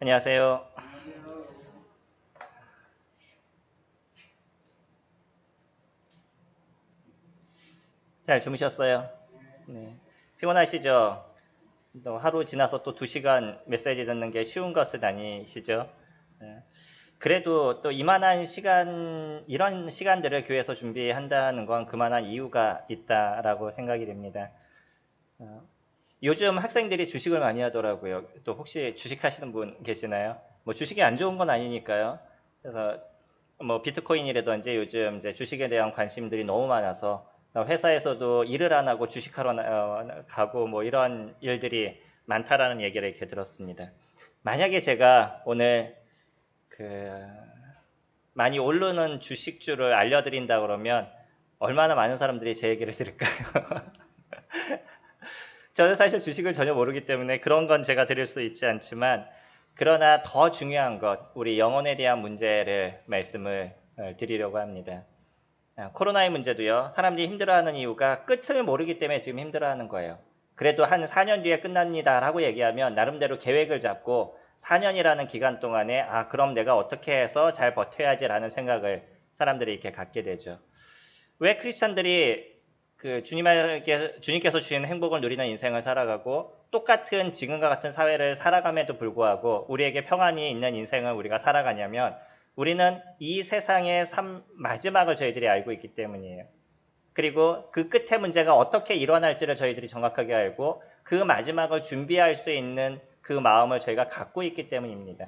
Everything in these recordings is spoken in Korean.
안녕하세요. 잘 주무셨어요? 네. 피곤하시죠? 또 하루 지나서 또 2시간 메시지 듣는 게 쉬운 것은 아니시죠? 네. 그래도 또 이만한 시간, 이런 시간들을 교회에서 준비한다는 건 그만한 이유가 있다라고 생각이 됩니다. 어, 요즘 학생들이 주식을 많이 하더라고요. 또 혹시 주식 하시는 분 계시나요? 뭐 주식이 안 좋은 건 아니니까요. 그래서 뭐 비트코인이라든지 요즘 이제 주식에 대한 관심들이 너무 많아서 회사에서도 일을 안 하고 주식하러 가고 뭐 이런 일들이 많다라는 얘기를 이렇게 들었습니다. 만약에 제가 오늘 그 많이 오르는 주식주를 알려드린다 그러면 얼마나 많은 사람들이 제 얘기를 들을까요? 저는 사실 주식을 전혀 모르기 때문에 그런 건 제가 드릴 수 있지 않지만 그러나 더 중요한 것, 우리 영혼에 대한 문제를 말씀을 드리려고 합니다. 코로나의 문제도요. 사람들이 힘들어하는 이유가 끝을 모르기 때문에 지금 힘들어하는 거예요. 그래도 한 4년 뒤에 끝납니다 라고 얘기하면 나름대로 계획을 잡고 4년이라는 기간 동안에 그럼 내가 어떻게 해서 잘 버텨야지 라는 생각을 사람들이 이렇게 갖게 되죠. 왜 크리스찬들이 주님께서 주신 행복을 누리는 인생을 살아가고 똑같은 지금과 같은 사회를 살아감에도 불구하고 우리에게 평안이 있는 인생을 우리가 살아가냐면 우리는 이 세상의 마지막을 저희들이 알고 있기 때문이에요. 그리고 그 끝의 문제가 어떻게 일어날지를 저희들이 정확하게 알고 그 마지막을 준비할 수 있는 그 마음을 저희가 갖고 있기 때문입니다.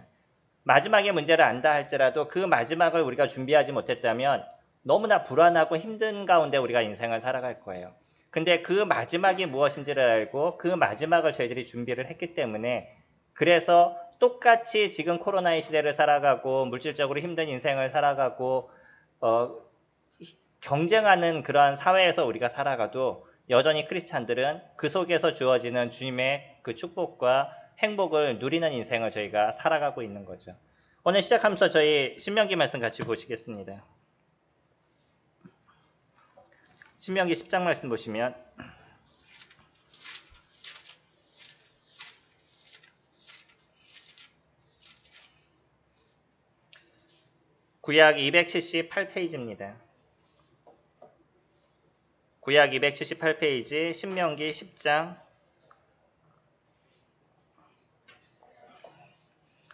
마지막의 문제를 안다 할지라도 그 마지막을 우리가 준비하지 못했다면 너무나 불안하고 힘든 가운데 우리가 인생을 살아갈 거예요. 근데 그 마지막이 무엇인지를 알고 그 마지막을 저희들이 준비를 했기 때문에 그래서 똑같이 지금 코로나의 시대를 살아가고 물질적으로 힘든 인생을 살아가고 경쟁하는 그러한 사회에서 우리가 살아가도 여전히 크리스찬들은 그 속에서 주어지는 주님의 그 축복과 행복을 누리는 인생을 저희가 살아가고 있는 거죠. 오늘 시작하면서 저희 신명기 말씀 같이 보시겠습니다. 신명기 10장 말씀 보시면 구약 278페이지입니다. 구약 278페이지 신명기 10장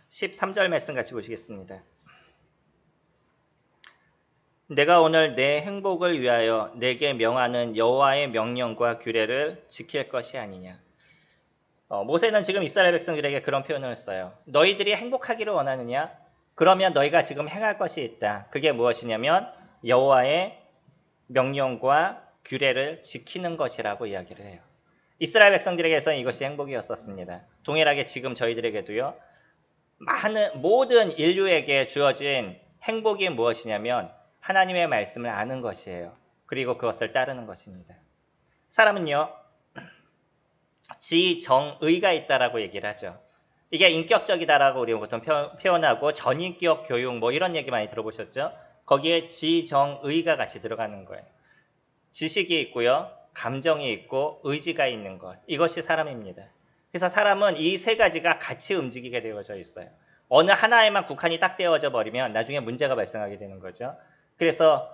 13절 말씀 같이 보시겠습니다. 내가 오늘 내 행복을 위하여 내게 명하는 여호와의 명령과 규례를 지킬 것이 아니냐. 모세는 지금 이스라엘 백성들에게 그런 표현을 써요. 너희들이 행복하기를 원하느냐? 그러면 너희가 지금 행할 것이 있다. 그게 무엇이냐면 여호와의 명령과 규례를 지키는 것이라고 이야기를 해요. 이스라엘 백성들에게서는 이것이 행복이었었습니다. 동일하게 지금 저희들에게도요. 모든 인류에게 주어진 행복이 무엇이냐면 하나님의 말씀을 아는 것이에요. 그리고 그것을 따르는 것입니다. 사람은요. 지정의가 있다라고 얘기를 하죠. 이게 인격적이다라고 우리가 보통 표현하고 전인격 교육 뭐 이런 얘기 많이 들어보셨죠? 거기에 지정의가 같이 들어가는 거예요. 지식이 있고요. 감정이 있고 의지가 있는 것. 이것이 사람입니다. 그래서 사람은 이 세 가지가 같이 움직이게 되어져 있어요. 어느 하나에만 국한이 딱 되어져 버리면 나중에 문제가 발생하게 되는 거죠. 그래서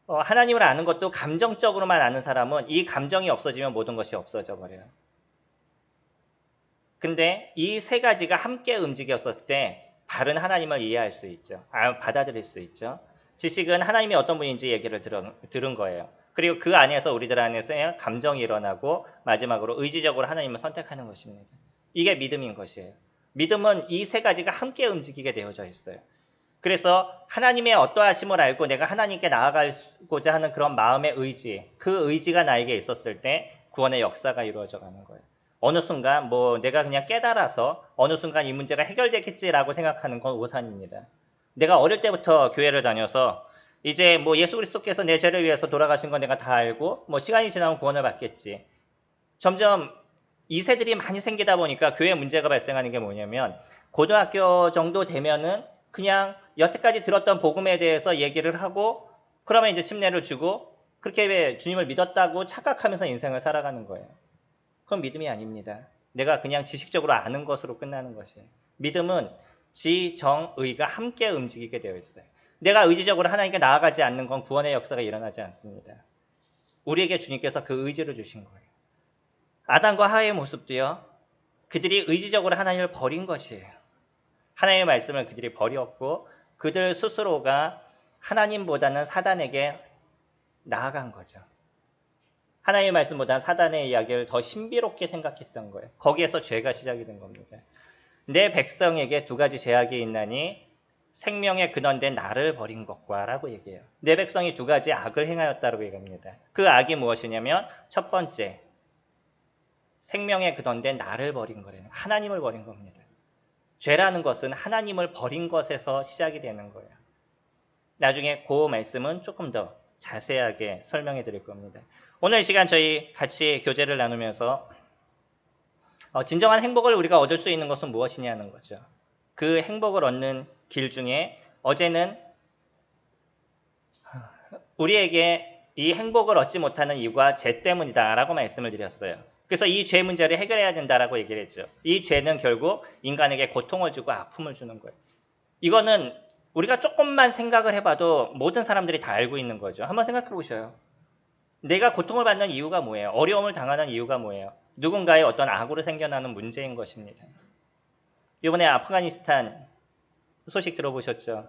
하나님을 아는 것도 감정적으로만 아는 사람은 이 감정이 없어지면 모든 것이 없어져 버려요. 근데 이 세 가지가 함께 움직였을 때 바른 하나님을 이해할 수 있죠. 받아들일 수 있죠. 지식은 하나님이 어떤 분인지 얘기를 들은 거예요. 그리고 그 안에서 우리들 안에서 감정이 일어나고 마지막으로 의지적으로 하나님을 선택하는 것입니다. 이게 믿음인 것이에요. 믿음은 이 세 가지가 함께 움직이게 되어져 있어요. 그래서 하나님의 어떠하심을 알고 내가 하나님께 나아가고자 하는 그런 마음의 의지, 그 의지가 나에게 있었을 때 구원의 역사가 이루어져 가는 거예요. 어느 순간 내가 그냥 깨달아서 어느 순간 이 문제가 해결되겠지라고 생각하는 건 오산입니다. 내가 어릴 때부터 교회를 다녀서 이제 예수 그리스도께서 내 죄를 위해서 돌아가신 건 내가 다 알고 시간이 지나면 구원을 받겠지. 점점 2세들이 많이 생기다 보니까 교회 문제가 발생하는 게 뭐냐면 고등학교 정도 되면은 그냥 여태까지 들었던 복음에 대해서 얘기를 하고 그러면 이제 침례를 주고 그렇게 주님을 믿었다고 착각하면서 인생을 살아가는 거예요. 그건 믿음이 아닙니다. 내가 그냥 지식적으로 아는 것으로 끝나는 것이에요. 믿음은 지, 정, 의가 함께 움직이게 되어 있어요. 내가 의지적으로 하나님께 나아가지 않는 건 구원의 역사가 일어나지 않습니다. 우리에게 주님께서 그 의지를 주신 거예요. 아담과 하와의 모습도요. 그들이 의지적으로 하나님을 버린 것이에요. 하나님의 말씀을 그들이 버렸고 그들 스스로가 하나님보다는 사단에게 나아간 거죠. 하나님의 말씀보다는 사단의 이야기를 더 신비롭게 생각했던 거예요. 거기에서 죄가 시작이 된 겁니다. 내 백성에게 두 가지 죄악이 있나니 생명의 근원된 나를 버린 것과 라고 얘기해요. 내 백성이 두 가지 악을 행하였다고 얘기합니다. 그 악이 무엇이냐면 첫 번째, 생명의 근원된 나를 버린 거래요. 하나님을 버린 겁니다. 죄라는 것은 하나님을 버린 것에서 시작이 되는 거예요. 나중에 그 말씀은 조금 더 자세하게 설명해 드릴 겁니다. 오늘 시간 저희 같이 교제를 나누면서 진정한 행복을 우리가 얻을 수 있는 것은 무엇이냐는 거죠. 그 행복을 얻는 길 중에 어제는 우리에게 이 행복을 얻지 못하는 이유가 죄 때문이다 라고 말씀을 드렸어요. 그래서 이 죄 문제를 해결해야 된다라고 얘기를 했죠. 이 죄는 결국 인간에게 고통을 주고 아픔을 주는 거예요. 이거는 우리가 조금만 생각을 해봐도 모든 사람들이 다 알고 있는 거죠. 한번 생각해 보셔요. 내가 고통을 받는 이유가 뭐예요? 어려움을 당하는 이유가 뭐예요? 누군가의 어떤 악으로 생겨나는 문제인 것입니다. 이번에 아프가니스탄 소식 들어보셨죠?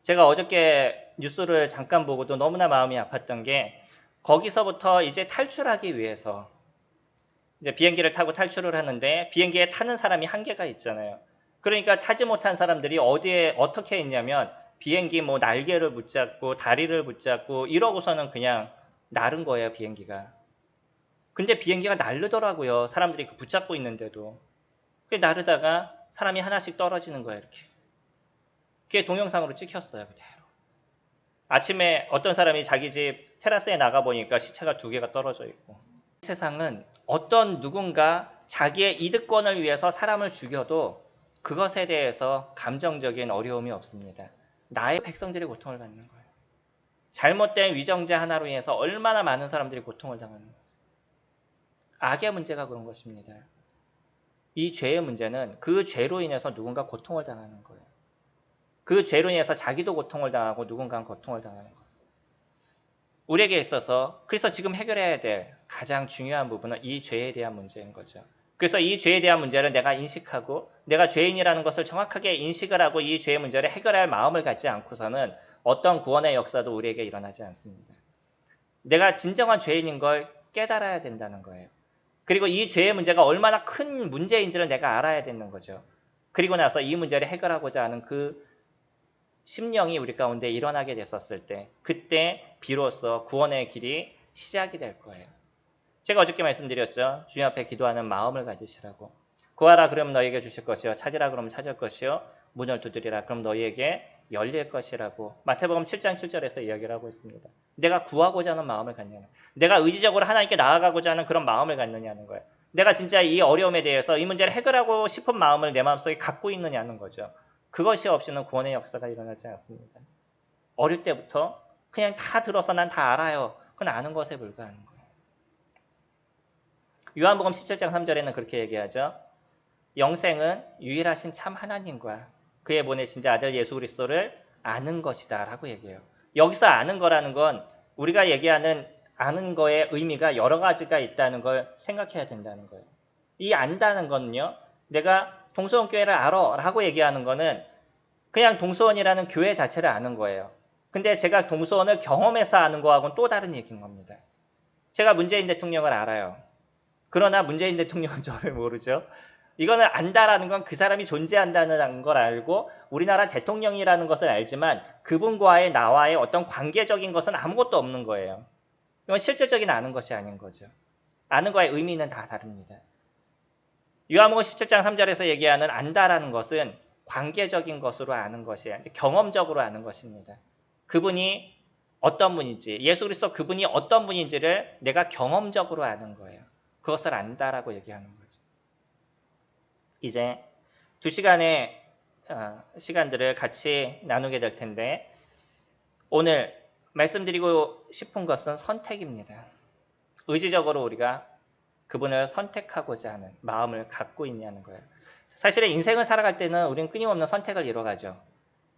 제가 어저께 뉴스를 잠깐 보고도 너무나 마음이 아팠던 게 거기서부터 이제 탈출하기 위해서 이제 비행기를 타고 탈출을 하는데 비행기에 타는 사람이 한계가 있잖아요. 그러니까 타지 못한 사람들이 어디에 어떻게 했냐면 비행기 뭐 날개를 붙잡고 다리를 붙잡고 이러고서는 그냥 나른 거예요, 비행기가. 근데 비행기가 날르더라고요. 사람들이 붙잡고 있는데도. 그게 나르다가 사람이 하나씩 떨어지는 거예요, 이렇게. 그게 동영상으로 찍혔어요, 그대로. 아침에 어떤 사람이 자기 집 테라스에 나가보니까 시체가 2개가 떨어져 있고. 세상은 어떤 누군가 자기의 이득권을 위해서 사람을 죽여도 그것에 대해서 감정적인 어려움이 없습니다. 나의 백성들이 고통을 받는 거예요. 잘못된 위정죄 하나로 인해서 얼마나 많은 사람들이 고통을 당하는 거예요. 악의 문제가 그런 것입니다. 이 죄의 문제는 그 죄로 인해서 누군가 고통을 당하는 거예요. 그 죄로 인해서 자기도 고통을 당하고 누군가는 고통을 당하는 거예요. 우리에게 있어서 그래서 지금 해결해야 될 가장 중요한 부분은 이 죄에 대한 문제인 거죠. 그래서 이 죄에 대한 문제를 내가 인식하고 내가 죄인이라는 것을 정확하게 인식을 하고 이 죄의 문제를 해결할 마음을 갖지 않고서는 어떤 구원의 역사도 우리에게 일어나지 않습니다. 내가 진정한 죄인인 걸 깨달아야 된다는 거예요. 그리고 이 죄의 문제가 얼마나 큰 문제인지를 내가 알아야 되는 거죠. 그리고 나서 이 문제를 해결하고자 하는 그 심령이 우리 가운데 일어나게 됐었을 때 그때 비로소 구원의 길이 시작이 될 거예요. 제가 어저께 말씀드렸죠. 주님 앞에 기도하는 마음을 가지시라고. 구하라 그러면 너희에게 주실 것이요. 찾으라 그러면 찾을 것이요. 문을 두드리라 그럼 너희에게 열릴 것이라고 마태복음 7장 7절에서 이야기를 하고 있습니다. 내가 구하고자 하는 마음을 갖느냐. 내가 의지적으로 하나님께 나아가고자 하는 그런 마음을 갖느냐는 거예요. 내가 진짜 이 어려움에 대해서 이 문제를 해결하고 싶은 마음을 내 마음속에 갖고 있느냐는 거죠. 그것이 없이는 구원의 역사가 일어나지 않습니다. 어릴 때부터 그냥 다 들어서 난 다 알아요. 그건 아는 것에 불과한 거예요. 요한복음 17장 3절에는 그렇게 얘기하죠. 영생은 유일하신 참 하나님과 그의 보내신 자 아들 예수 그리스도를 아는 것이다 라고 얘기해요. 여기서 아는 거라는 건 우리가 얘기하는 아는 거의 의미가 여러 가지가 있다는 걸 생각해야 된다는 거예요. 이 안다는 거는요. 내가 동서원 교회를 알아 라고 얘기하는 거는 그냥 동서원이라는 교회 자체를 아는 거예요. 근데 제가 동서원을 경험해서 아는 거하고는 또 다른 얘기인 겁니다. 제가 문재인 대통령을 알아요. 그러나 문재인 대통령은 저를 모르죠. 이거는 안다라는 건 그 사람이 존재한다는 걸 알고 우리나라 대통령이라는 것을 알지만 그분과의 나와의 어떤 관계적인 것은 아무것도 없는 거예요. 이건 실질적인 아는 것이 아닌 거죠. 아는 거의 의미는 다 다릅니다. 요한복음 17장 3절에서 얘기하는 안다라는 것은 관계적인 것으로 아는 것이에요. 경험적으로 아는 것입니다. 그분이 어떤 분인지, 예수 그리스도 그분이 어떤 분인지를 내가 경험적으로 아는 거예요. 그것을 안다라고 얘기하는 거죠. 이제 2시간의 시간들을 같이 나누게 될 텐데 오늘 말씀드리고 싶은 것은 선택입니다. 의지적으로 우리가 그분을 선택하고자 하는 마음을 갖고 있냐는 거예요. 사실은 인생을 살아갈 때는 우리는 끊임없는 선택을 이뤄가죠.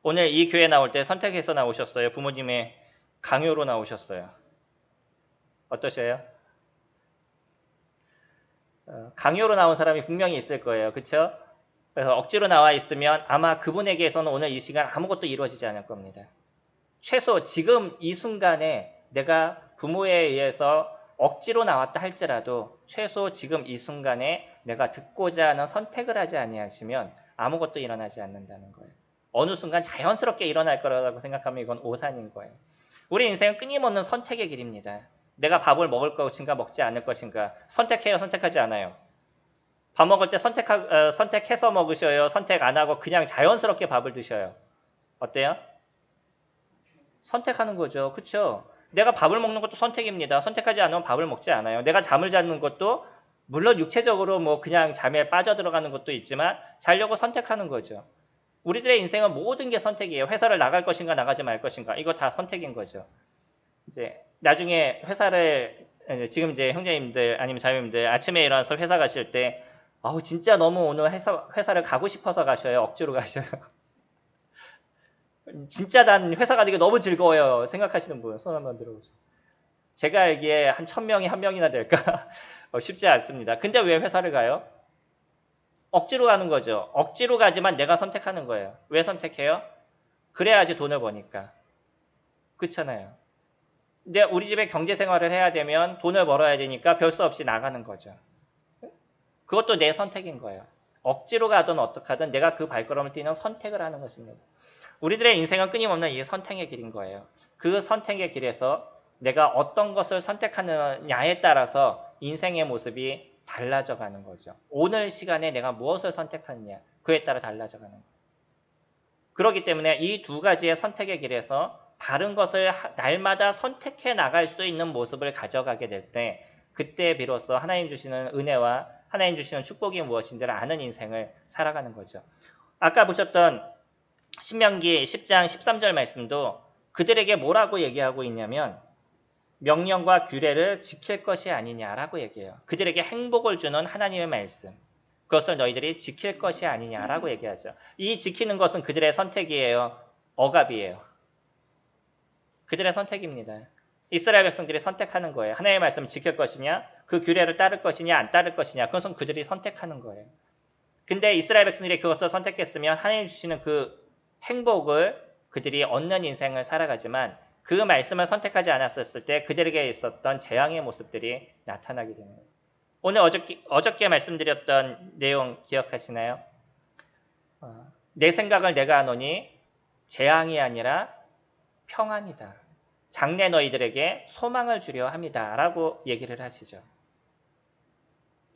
오늘 이 교회 나올 때 선택해서 나오셨어요? 부모님의 강요로 나오셨어요? 어떠셔요? 강요로 나온 사람이 분명히 있을 거예요. 그렇죠? 그래서 억지로 나와 있으면 아마 그분에게서는 오늘 이 시간 아무것도 이루어지지 않을 겁니다. 최소 지금 이 순간에 내가 부모에 의해서 억지로 나왔다 할지라도 최소 지금 이 순간에 내가 듣고자 하는 선택을 하지 아니하시면 아무것도 일어나지 않는다는 거예요. 어느 순간 자연스럽게 일어날 거라고 생각하면 이건 오산인 거예요. 우리 인생은 끊임없는 선택의 길입니다. 내가 밥을 먹을 것인가 먹지 않을 것인가 선택해요, 선택하지 않아요? 밥 먹을 때 선택해서 먹으셔요, 선택 안 하고 그냥 자연스럽게 밥을 드셔요? 어때요? 선택하는 거죠. 그렇죠? 내가 밥을 먹는 것도 선택입니다. 선택하지 않으면 밥을 먹지 않아요. 내가 잠을 자는 것도 물론 육체적으로 뭐 그냥 잠에 빠져들어가는 것도 있지만 자려고 선택하는 거죠. 우리들의 인생은 모든 게 선택이에요. 회사를 나갈 것인가 나가지 말 것인가 이거 다 선택인 거죠. 이제 나중에 회사를 지금 이제 형제님들 아니면 자매님들 아침에 일어나서 회사 가실 때 아우 진짜 너무 오늘 회사를 가고 싶어서 가셔요? 억지로 가셔요? 진짜 난 회사 가는 게 너무 즐거워요. 생각하시는 분 손 한번 들어보세요. 제가 알기에 한 1000명이 한 명이나 될까? 쉽지 않습니다. 근데 왜 회사를 가요? 억지로 가는 거죠. 억지로 가지만 내가 선택하는 거예요. 왜 선택해요? 그래야지 돈을 버니까. 그렇잖아요. 근데 우리 집에 경제 생활을 해야 되면 돈을 벌어야 되니까 별 수 없이 나가는 거죠. 그것도 내 선택인 거예요. 억지로 가든 어떡하든 내가 그 발걸음을 뛰는 선택을 하는 것입니다. 우리들의 인생은 끊임없는 이 선택의 길인 거예요. 그 선택의 길에서 내가 어떤 것을 선택하느냐에 따라서 인생의 모습이 달라져 가는 거죠. 오늘 시간에 내가 무엇을 선택하느냐 그에 따라 달라져 가는 거예요. 그렇기 때문에 이 두 가지의 선택의 길에서 바른 것을 날마다 선택해 나갈 수 있는 모습을 가져가게 될 때 그때 비로소 하나님 주시는 은혜와 하나님 주시는 축복이 무엇인지를 아는 인생을 살아가는 거죠. 아까 보셨던 신명기 10장 13절 말씀도 그들에게 뭐라고 얘기하고 있냐면 명령과 규례를 지킬 것이 아니냐라고 얘기해요. 그들에게 행복을 주는 하나님의 말씀. 그것을 너희들이 지킬 것이 아니냐라고 얘기하죠. 이 지키는 것은 그들의 선택이에요. 억압이에요. 그들의 선택입니다. 이스라엘 백성들이 선택하는 거예요. 하나님의 말씀을 지킬 것이냐, 그 규례를 따를 것이냐, 안 따를 것이냐, 그것은 그들이 선택하는 거예요. 근데 이스라엘 백성들이 그것을 선택했으면 하나님 주시는 그 행복을 그들이 얻는 인생을 살아가지만 그 말씀을 선택하지 않았을 때 그들에게 있었던 재앙의 모습들이 나타나게 되는 거예요. 오늘 어저께 말씀드렸던 내용 기억하시나요? 내 생각을 내가 하노니 재앙이 아니라 평안이다. 장래 너희들에게 소망을 주려 합니다. 라고 얘기를 하시죠.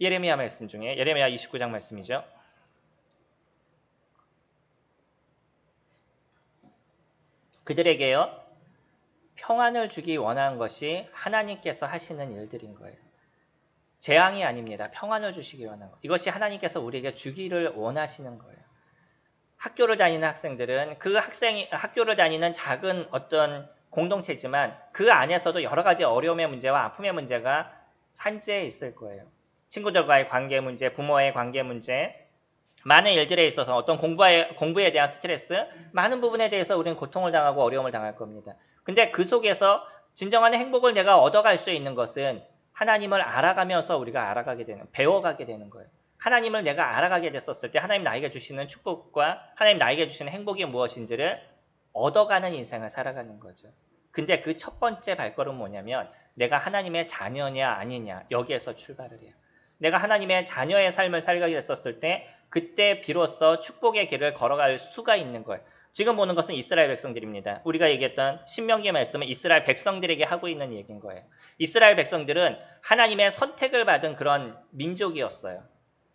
예레미야 말씀 중에 예레미야 29장 말씀이죠. 그들에게요. 평안을 주기 원한 것이 하나님께서 하시는 일들인 거예요. 재앙이 아닙니다. 평안을 주시기 원한 것. 이것이 하나님께서 우리에게 주기를 원하시는 거예요. 학교를 다니는 학생들은 그 학교를 다니는 작은 어떤 공동체지만 그 안에서도 여러 가지 어려움의 문제와 아픔의 문제가 산재해 있을 거예요. 친구들과의 관계 문제, 부모와의 관계 문제, 많은 일들에 있어서 어떤 공부에 대한 스트레스, 많은 부분에 대해서 우리는 고통을 당하고 어려움을 당할 겁니다. 근데 그 속에서 진정한 행복을 내가 얻어갈 수 있는 것은 하나님을 알아가면서 우리가 배워가게 되는 거예요. 하나님을 내가 알아가게 됐었을 때 하나님 나에게 주시는 축복과 하나님 나에게 주시는 행복이 무엇인지를 얻어가는 인생을 살아가는 거죠. 근데 그 첫 번째 발걸음은 뭐냐면 내가 하나님의 자녀냐 아니냐 여기에서 출발을 해요. 내가 하나님의 자녀의 삶을 살게 됐었을 때 그때 비로소 축복의 길을 걸어갈 수가 있는 거예요. 지금 보는 것은 이스라엘 백성들입니다. 우리가 얘기했던 신명기의 말씀은 이스라엘 백성들에게 하고 있는 얘기인 거예요. 이스라엘 백성들은 하나님의 선택을 받은 그런 민족이었어요.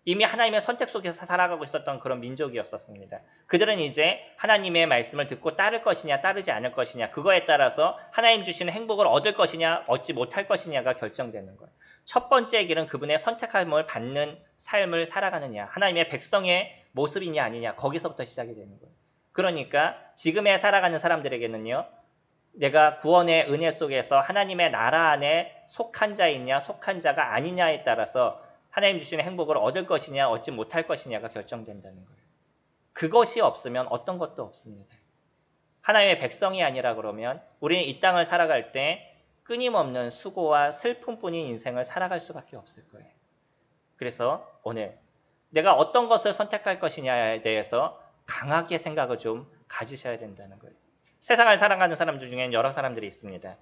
이미 하나님의 선택 속에서 살아가고 있었던 그런 민족이었었습니다. 그들은 이제 하나님의 말씀을 듣고 따를 것이냐 따르지 않을 것이냐 그거에 따라서 하나님 주시는 행복을 얻을 것이냐 얻지 못할 것이냐가 결정되는 거예요. 첫 번째 길은 그분의 선택함을 받는 삶을 살아가느냐 하나님의 백성의 모습이냐 아니냐 거기서부터 시작이 되는 거예요. 그러니까 지금에 살아가는 사람들에게는요. 내가 구원의 은혜 속에서 하나님의 나라 안에 속한 자이냐 속한 자가 아니냐에 따라서 하나님 주시는 행복을 얻을 것이냐 얻지 못할 것이냐가 결정된다는 거예요. 그것이 없으면 어떤 것도 없습니다. 하나님의 백성이 아니라 그러면 우리는 이 땅을 살아갈 때 끊임없는 수고와 슬픔뿐인 인생을 살아갈 수밖에 없을 거예요. 그래서 오늘 내가 어떤 것을 선택할 것이냐에 대해서 강하게 생각을 좀 가지셔야 된다는 거예요. 세상을 살아가는 사람들 중에는 여러 사람들이 있습니다.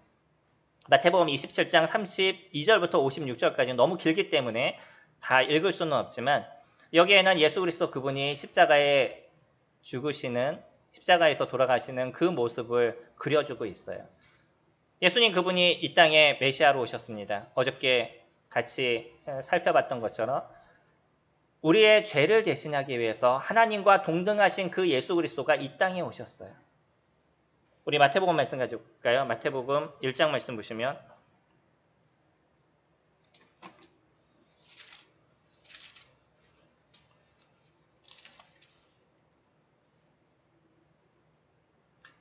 마태복음 27장 32절부터 56절까지 너무 길기 때문에 다 읽을 수는 없지만 여기에는 예수 그리스도 그분이 십자가에 죽으시는 십자가에서 돌아가시는 그 모습을 그려주고 있어요. 예수님 그분이 이 땅에 메시아로 오셨습니다. 어저께 같이 살펴봤던 것처럼 우리의 죄를 대신하기 위해서 하나님과 동등하신 그 예수 그리스도가 이 땅에 오셨어요. 우리 마태복음 말씀 가지고 볼까요? 마태복음 1장 말씀 보시면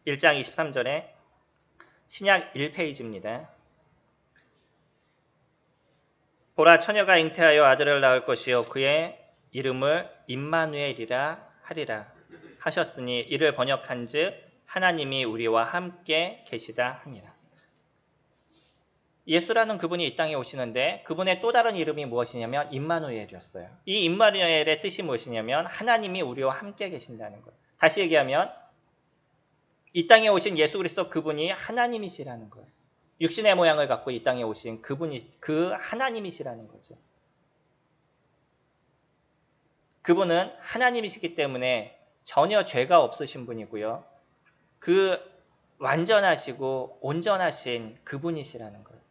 (1장 23절에) 신약 1페이지입니다. 보라 처녀가 잉태하여 아들을 낳을 것이요 그의 이름을 임마누엘이라 하리라 하셨으니 이를 번역한즉 하나님이 우리와 함께 계시다 함이라. 예수라는 그분이 이 땅에 오시는데 그분의 또 다른 이름이 무엇이냐면 임마누엘이었어요. 이 임마누엘의 뜻이 무엇이냐면 하나님이 우리와 함께 계신다는 거예요. 다시 얘기하면 이 땅에 오신 예수 그리스도 그분이 하나님이시라는 거예요. 육신의 모양을 갖고 이 땅에 오신 그분이 그 하나님이시라는 거죠. 그분은 하나님이시기 때문에 전혀 죄가 없으신 분이고요. 그 완전하시고 온전하신 그분이시라는 거예요.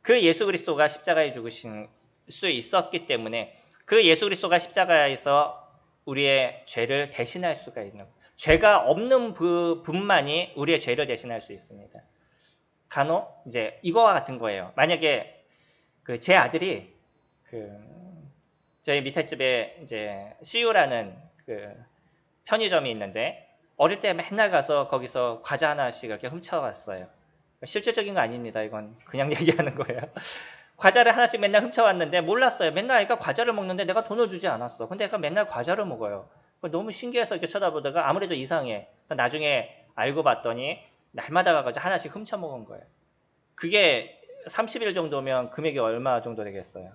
그 예수 그리스도가 십자가에 죽으신 수 있었기 때문에 그 예수 그리스도가 십자가에서 우리의 죄를 대신할 수가 있는 거예요. 죄가 없는 분만이 우리의 죄를 대신할 수 있습니다. 간혹 이제 이거와 같은 거예요. 만약에 제 아들이 저희 밑에 집에 이제 CU라는 편의점이 있는데 어릴 때 맨날 가서 거기서 과자 하나씩 이렇게 훔쳐왔어요. 실질적인 거 아닙니다. 이건 그냥 얘기하는 거예요. 과자를 하나씩 맨날 훔쳐왔는데 몰랐어요. 맨날 애가 과자를 먹는데 내가 돈을 주지 않았어. 근데 애가 맨날 과자를 먹어요. 너무 신기해서 이렇게 쳐다보다가 아무래도 이상해. 나중에 알고 봤더니 날마다 가가지고 하나씩 훔쳐 먹은 거예요. 그게 30일 정도면 금액이 얼마 정도 되겠어요?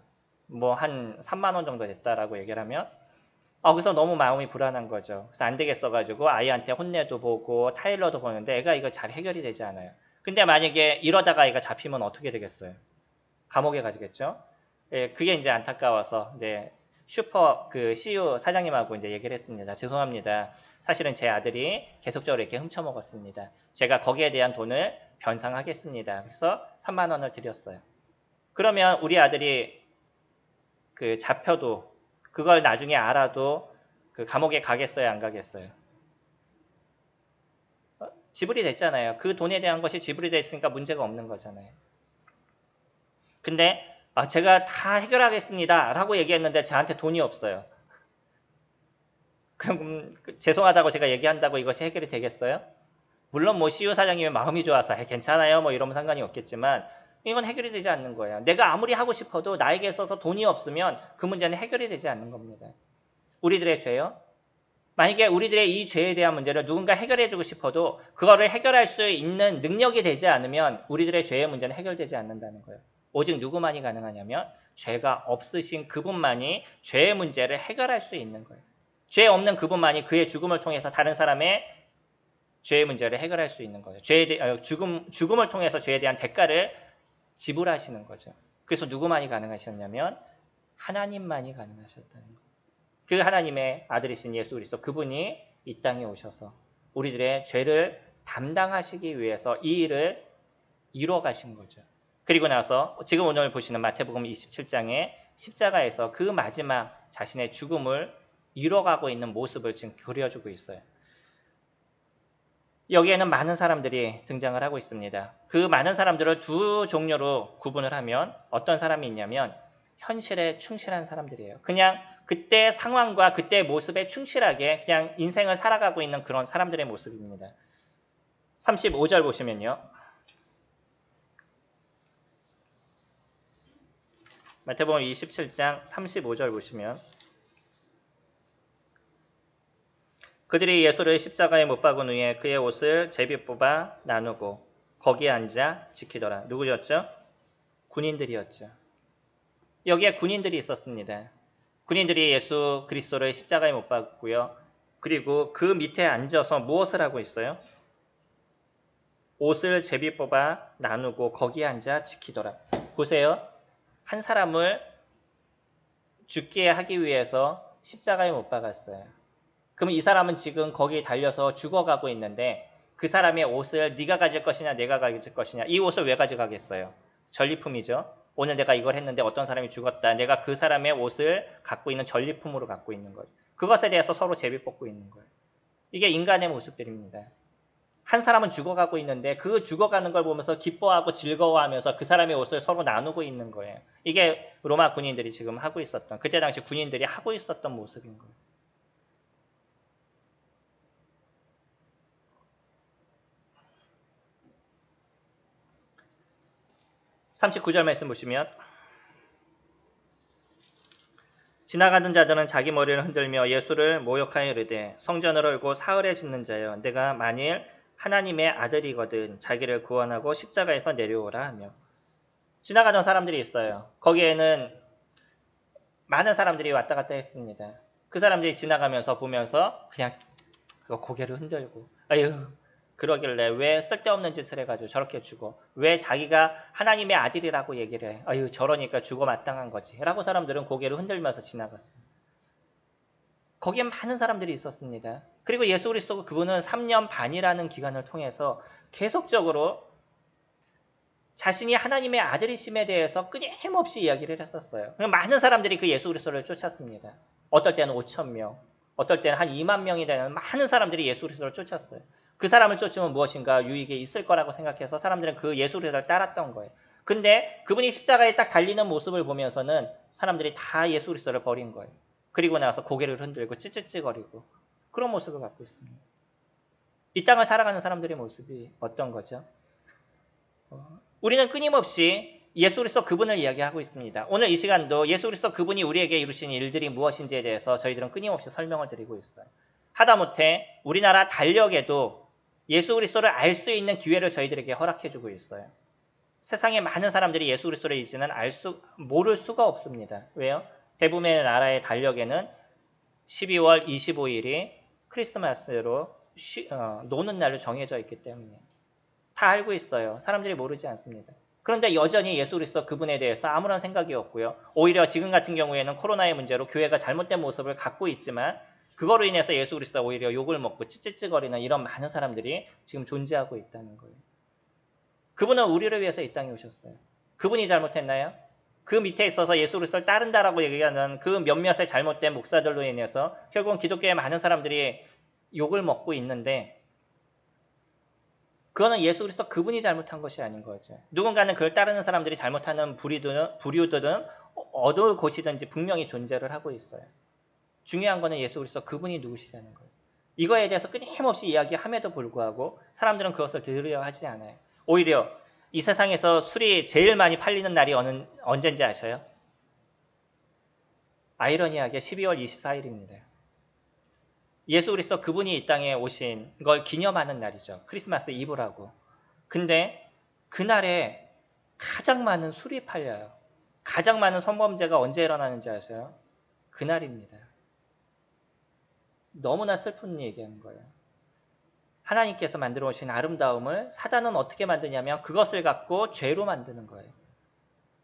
뭐 한 3만 원 정도 됐다라고 얘기를 하면 그래서 너무 마음이 불안한 거죠. 그래서 안 되겠어 가지고 아이한테 혼내도 보고 타일러도 보는데 애가 이거 잘 해결이 되지 않아요. 근데 만약에 이러다가 애가 잡히면 어떻게 되겠어요? 감옥에 가지겠죠? 예, 그게 이제 안타까워서 이제 슈퍼 CU 사장님하고 이제 얘기를 했습니다. 죄송합니다. 사실은 제 아들이 계속적으로 이렇게 훔쳐먹었습니다. 제가 거기에 대한 돈을 변상하겠습니다. 그래서 3만 원을 드렸어요. 그러면 우리 아들이 잡혀도 그걸 나중에 알아도 감옥에 가겠어요? 안 가겠어요? 지불이 됐잖아요. 그 돈에 대한 것이 지불이 됐으니까 문제가 없는 거잖아요. 근데 제가 다 해결하겠습니다 라고 얘기했는데 저한테 돈이 없어요. 그럼 죄송하다고 제가 얘기한다고 이것이 해결이 되겠어요? 물론 뭐 CU 사장님의 마음이 좋아서 괜찮아요 뭐 이러면 상관이 없겠지만 이건 해결이 되지 않는 거예요. 내가 아무리 하고 싶어도 나에게 있어서 돈이 없으면 그 문제는 해결이 되지 않는 겁니다. 우리들의 죄요? 만약에 우리들의 이 죄에 대한 문제를 누군가 해결해주고 싶어도 그거를 해결할 수 있는 능력이 되지 않으면 우리들의 죄의 문제는 해결되지 않는다는 거예요. 오직 누구만이 가능하냐면 죄가 없으신 그분만이 죄의 문제를 해결할 수 있는 거예요. 죄 없는 그분만이 그의 죽음을 통해서 다른 사람의 죄의 문제를 해결할 수 있는 거예요. 죽음을 통해서 죄에 대한 대가를 지불하시는 거죠. 그래서 누구만이 가능하셨냐면 하나님만이 가능하셨다는 거예요. 그 하나님의 아들이신 예수 그리스도 그분이 이 땅에 오셔서 우리들의 죄를 담당하시기 위해서 이 일을 이뤄 가신 거죠. 그리고 나서 지금 오늘 보시는 마태복음 27장의 십자가에서 그 마지막 자신의 죽음을 이뤄가고 있는 모습을 지금 그려주고 있어요. 여기에는 많은 사람들이 등장을 하고 있습니다. 그 많은 사람들을 두 종류로 구분을 하면 어떤 사람이 있냐면 현실에 충실한 사람들이에요. 그냥 그때 상황과 그때 모습에 충실하게 그냥 인생을 살아가고 있는 그런 사람들의 모습입니다. 35절 보시면요. 마태복음 27장 35절 보시면 그들이 예수를 십자가에 못 박은 후에 그의 옷을 제비 뽑아 나누고 거기에 앉아 지키더라. 누구였죠? 군인들이었죠. 여기에 군인들이 있었습니다. 군인들이 예수 그리스도를 십자가에 못 박고요. 그리고 그 밑에 앉아서 무엇을 하고 있어요? 옷을 제비 뽑아 나누고 거기에 앉아 지키더라. 보세요. 한 사람을 죽게 하기 위해서 십자가에 못 박았어요. 그러면 이 사람은 지금 거기에 달려서 죽어가고 있는데 그 사람의 옷을 네가 가질 것이냐 내가 가질 것이냐, 이 옷을 왜 가져가겠어요? 전리품이죠. 오늘 내가 이걸 했는데 어떤 사람이 죽었다. 내가 그 사람의 옷을 갖고 있는 전리품으로 갖고 있는 거예요. 그것에 대해서 서로 제비 뽑고 있는 거예요. 이게 인간의 모습들입니다. 한 사람은 죽어가고 있는데 그 죽어가는 걸 보면서 기뻐하고 즐거워하면서 그 사람의 옷을 서로 나누고 있는 거예요. 이게 로마 군인들이 지금 하고 있었던, 그때 당시 군인들이 하고 있었던 모습인 거예요. (39절) 말씀 보시면 지나가던 자들은 자기 머리를 흔들며 예수를 모욕하여 이르되 성전을 헐고 사흘에 짓는 자여 내가 만일 하나님의 아들이거든 자기를 구원하고 십자가에서 내려오라 하며. 지나가던 사람들이 있어요. 거기에는 많은 사람들이 왔다 갔다 했습니다. 그 사람들이 지나가면서 보면서 그냥 고개를 흔들고 아유 그러길래 왜 쓸데없는 짓을 해가지고 저렇게 죽어. 왜 자기가 하나님의 아들이라고 얘기를 해. 아유 저러니까 죽어 마땅한 거지 라고 사람들은 고개를 흔들면서 지나갔어요. 거기에 많은 사람들이 있었습니다. 그리고 예수 그리스도 그분은 3년 반이라는 기간을 통해서 계속적으로 자신이 하나님의 아들이심에 대해서 끊임없이 이야기를 했었어요. 많은 사람들이 그 예수 그리스도를 쫓았습니다. 어떨 때는 5천 명, 어떨 때는 한 2만 명이 되는 많은 사람들이 예수 그리스도를 쫓았어요. 그 사람을 쫓으면 무엇인가 유익이 있을 거라고 생각해서 사람들은 그 예수 그리스도를 따랐던 거예요. 근데 그분이 십자가에 딱 달리는 모습을 보면서는 사람들이 다 예수 그리스도를 버린 거예요. 그리고 나서 고개를 흔들고 찌찌찌거리고 그런 모습을 갖고 있습니다. 이 땅을 살아가는 사람들의 모습이 어떤 거죠? 우리는 끊임없이 예수 그리스도 그분을 이야기하고 있습니다. 오늘 이 시간도 예수 그리스도 그분이 우리에게 이루신 일들이 무엇인지에 대해서 저희들은 끊임없이 설명을 드리고 있어요. 하다못해 우리나라 달력에도 예수 그리스도를 알 수 있는 기회를 저희들에게 허락해주고 있어요. 세상에 많은 사람들이 예수 그리스도를 이제는 모를 수가 없습니다. 왜요? 대부분의 나라의 달력에는 12월 25일이 크리스마스로 노는 날로 정해져 있기 때문에 다 알고 있어요. 사람들이 모르지 않습니다. 그런데 여전히 예수 그리스도 그분에 대해서 아무런 생각이 없고요. 오히려 지금 같은 경우에는 코로나의 문제로 교회가 잘못된 모습을 갖고 있지만 그거로 인해서 예수 그리스도가 오히려 욕을 먹고 찌찌찌거리는 이런 많은 사람들이 지금 존재하고 있다는 거예요. 그분은 우리를 위해서 이 땅에 오셨어요. 그분이 잘못했나요? 그 밑에 있어서 예수 그리스도를 따른다라고 얘기하는 그 몇몇의 잘못된 목사들로 인해서 결국은 기독교의 많은 사람들이 욕을 먹고 있는데 그거는 예수 그리스도 그분이 잘못한 것이 아닌 거죠. 누군가는 그걸 따르는 사람들이 잘못하는 부류들은 어느 곳이든지 분명히 존재를 하고 있어요. 중요한 거는 예수 그리스도 그분이 누구시냐는 거예요. 이거에 대해서 끊임없이 이야기함에도 불구하고 사람들은 그것을 들으려 하지 않아요. 오히려 이 세상에서 술이 제일 많이 팔리는 날이 언젠지 아셔요? 아이러니하게 12월 24일입니다. 예수 그리스도 그분이 이 땅에 오신 걸 기념하는 날이죠. 크리스마스 이브라고. 근데 그날에 가장 많은 술이 팔려요. 가장 많은 성범죄가 언제 일어나는지 아세요? 그날입니다. 너무나 슬픈 얘기하는 거예요. 하나님께서 만들어 오신 아름다움을 사단은 어떻게 만드냐면 그것을 갖고 죄로 만드는 거예요.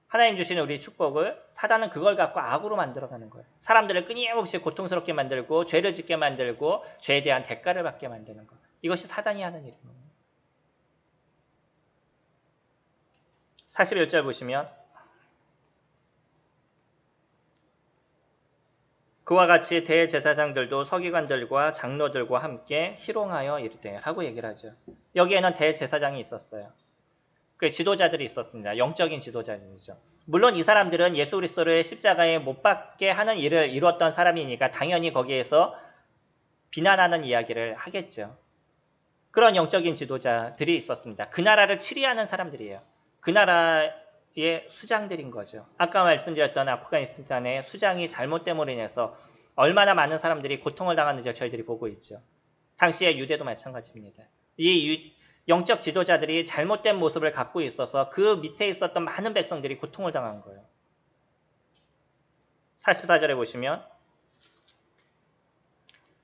하나님 주시는 우리 축복을 사단은 그걸 갖고 악으로 만들어가는 거예요. 사람들을 끊임없이 고통스럽게 만들고 죄를 짓게 만들고 죄에 대한 대가를 받게 만드는 거. 이것이 사단이 하는 일인 겁니다. 41절 보시면 그와 같이 대제사장들도 서기관들과 장로들과 함께 희롱하여 이르되 하고 얘기를 하죠. 여기에는 대제사장이 있었어요. 그 지도자들이 있었습니다. 영적인 지도자들이죠. 물론 이 사람들은 예수 그리스도를 십자가에 못 박게 하는 일을 이루었던 사람이니까 당연히 거기에서 비난하는 이야기를 하겠죠. 그런 영적인 지도자들이 있었습니다. 그 나라를 치리하는 사람들이에요. 그 나라 수장들인 거죠. 아까 말씀드렸던 아프가니스탄의 수장이 잘못됨으로 인해서 얼마나 많은 사람들이 고통을 당하는지 저희들이 보고 있죠. 당시에 유대도 마찬가지입니다. 영적 지도자들이 잘못된 모습을 갖고 있어서 그 밑에 있었던 많은 백성들이 고통을 당한 거예요. 44절에 보시면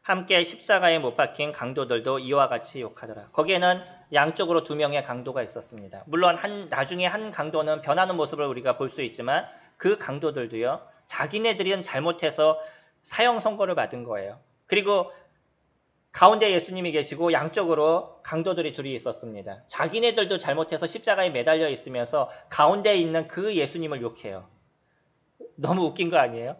함께 십자가에 못 박힌 강도들도 이와 같이 욕하더라. 거기에는 양쪽으로 2명의 강도가 있었습니다. 물론 나중에 한 강도는 변하는 모습을 우리가 볼 수 있지만 그 강도들도요. 자기네들은 잘못해서 사형 선고를 받은 거예요. 그리고 가운데 예수님이 계시고 양쪽으로 강도들이 둘이 있었습니다. 자기네들도 잘못해서 십자가에 매달려 있으면서 가운데 있는 그 예수님을 욕해요. 너무 웃긴 거 아니에요?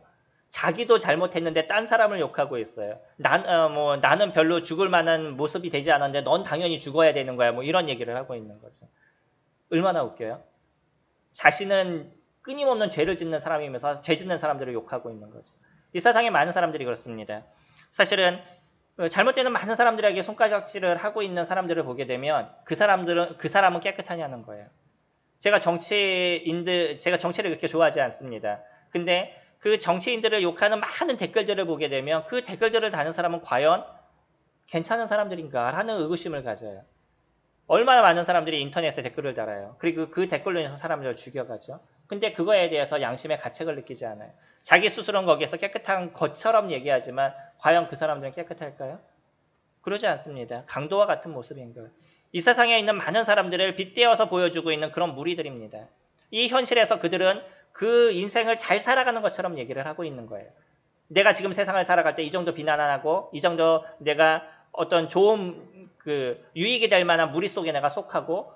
자기도 잘못했는데 딴 사람을 욕하고 있어요. 나는 별로 죽을 만한 모습이 되지 않았는데 넌 당연히 죽어야 되는 거야. 뭐 이런 얘기를 하고 있는 거죠. 얼마나 웃겨요? 자신은 끊임없는 죄를 짓는 사람이면서 죄 짓는 사람들을 욕하고 있는 거죠. 이 세상에 많은 사람들이 그렇습니다. 사실은 잘못되는 많은 사람들에게 손가락질을 하고 있는 사람들을 보게 되면 그 사람은 깨끗하냐는 거예요. 제가 정치를 그렇게 좋아하지 않습니다. 근데 그 정치인들을 욕하는 많은 댓글들을 보게 되면 그 댓글들을 다는 사람은 과연 괜찮은 사람들인가 하는 의구심을 가져요. 얼마나 많은 사람들이 인터넷에 댓글을 달아요. 그리고 그 댓글로 인해서 사람들을 죽여가죠. 근데 그거에 대해서 양심의 가책을 느끼지 않아요. 자기 스스로는 거기에서 깨끗한 것처럼 얘기하지만 과연 그 사람들은 깨끗할까요? 그러지 않습니다. 강도와 같은 모습인 거예요. 이 세상에 있는 많은 사람들을 빗대어서 보여주고 있는 그런 무리들입니다. 이 현실에서 그들은 그 인생을 잘 살아가는 것처럼 얘기를 하고 있는 거예요. 내가 지금 세상을 살아갈 때 이 정도 비난 안 하고 이 정도 내가 어떤 좋은 유익이 될 만한 무리 속에 내가 속하고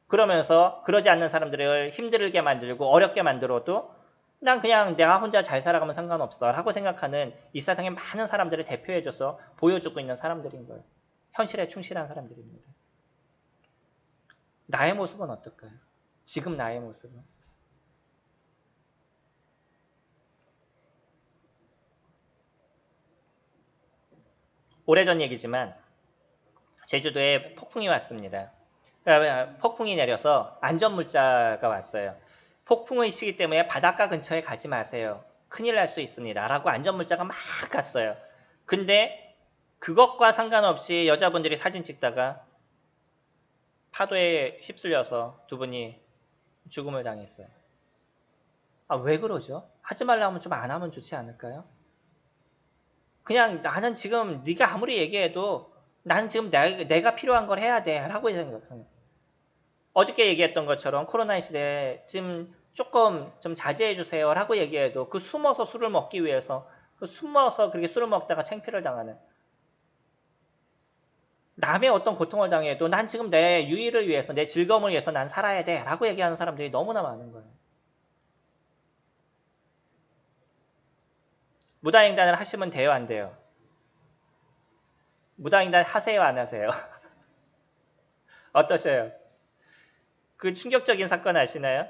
그러면서 그러지 않는 사람들을 힘들게 만들고 어렵게 만들어도 난 그냥 내가 혼자 잘 살아가면 상관없어 라고 생각하는 이 세상에 많은 사람들을 대표해줘서 보여주고 있는 사람들인 거예요. 현실에 충실한 사람들입니다. 나의 모습은 어떨까요? 지금 나의 모습은? 오래전 얘기지만 제주도에 폭풍이 왔습니다. 폭풍이 내려서 안전물자가 왔어요. 폭풍의 시기 때문에 바닷가 근처에 가지 마세요. 큰일 날 수 있습니다. 라고 안전물자가 막 갔어요. 근데 그것과 상관없이 여자분들이 사진 찍다가 파도에 휩쓸려서 2분이 죽음을 당했어요. 왜 그러죠? 하지 말라면 좀 안 하면 좋지 않을까요? 그냥 나는 지금 네가 아무리 얘기해도 나는 지금 내가 필요한 걸 해야 돼 라고 생각합니다. 어저께 얘기했던 것처럼 코로나 시대에 지금 조금 좀 자제해 주세요 라고 얘기해도 그 숨어서 술을 먹기 위해서 숨어서 그렇게 술을 먹다가 창피를 당하는 남의 어떤 고통을 당해도 난 지금 내 유의를 위해서 내 즐거움을 위해서 난 살아야 돼 라고 얘기하는 사람들이 너무나 많은 거예요. 무단횡단을 하시면 돼요 안 돼요? 무단횡단 하세요 안 하세요? 어떠셔요? 그 충격적인 사건 아시나요?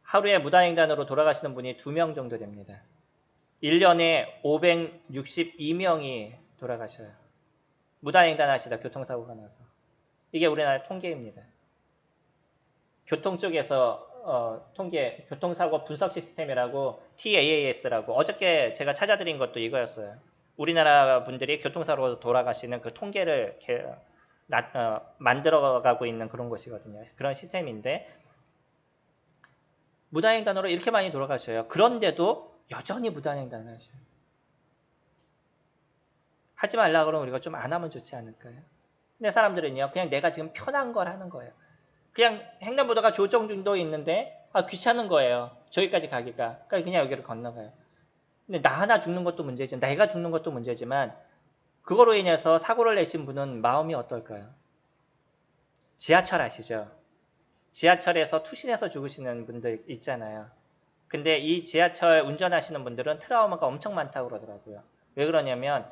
하루에 무단횡단으로 돌아가시는 분이 2명 정도 됩니다. 1년에 562명이 돌아가셔요. 무단횡단 하시다 교통사고가 나서. 이게 우리나라 통계입니다. 교통 쪽에서 교통사고 분석 시스템이라고 TAAS라고 어저께 제가 찾아드린 것도 이거였어요. 우리나라 분들이 교통사고로 돌아가시는 그 통계를 만들어가고 있는 그런 것이거든요. 그런 시스템인데 무단횡단으로 이렇게 많이 돌아가셔요. 그런데도 여전히 무단횡단을 하셔요. 하지 말라 그러면 우리가 좀 안 하면 좋지 않을까요? 근데 사람들은요. 그냥 내가 지금 편한 걸 하는 거예요. 그냥 횡단보도가 조정중도 있는데 귀찮은 거예요. 저기까지 가기가. 그러니까 그냥 여기를 건너가요. 근데 나 하나 죽는 것도 문제지만 내가 죽는 것도 문제지만 그거로 인해서 사고를 내신 분은 마음이 어떨까요? 지하철 아시죠? 지하철에서 투신해서 죽으시는 분들 있잖아요. 근데 이 지하철 운전하시는 분들은 트라우마가 엄청 많다고 그러더라고요. 왜 그러냐면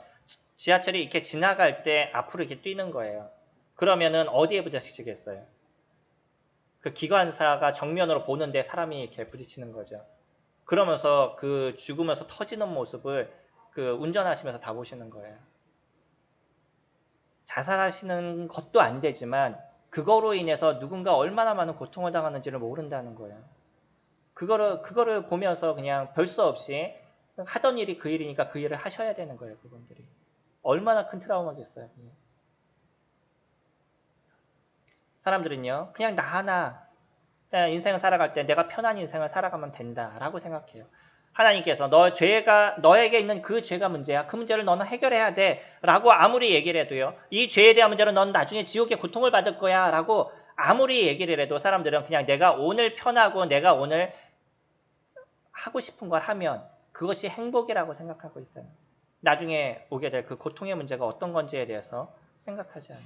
지하철이 이렇게 지나갈 때 앞으로 이렇게 뛰는 거예요. 그러면은 어디에 부딪히겠어요? 그 기관사가 정면으로 보는데 사람이 이렇게 부딪히는 거죠. 그러면서 그 죽으면서 터지는 모습을 그 운전하시면서 다 보시는 거예요. 자살하시는 것도 안 되지만 그거로 인해서 누군가 얼마나 많은 고통을 당하는지를 모른다는 거예요. 그거를 보면서 그냥 별 수 없이 하던 일이 그 일이니까 그 일을 하셔야 되는 거예요. 그분들이. 얼마나 큰 트라우마겠어요. 사람들은요. 그냥 나 하나 그냥 인생을 살아갈 때 내가 편한 인생을 살아가면 된다라고 생각해요. 하나님께서 너에게 있는 그 죄가 문제야. 그 문제를 너는 해결해야 돼. 라고 아무리 얘기를 해도요. 이 죄에 대한 문제로 넌 나중에 지옥의 고통을 받을 거야. 라고 아무리 얘기를 해도 사람들은 그냥 내가 오늘 편하고 내가 오늘 하고 싶은 걸 하면 그것이 행복이라고 생각하고 있다. 나중에 오게 될 그 고통의 문제가 어떤 건지에 대해서 생각하지 않아요.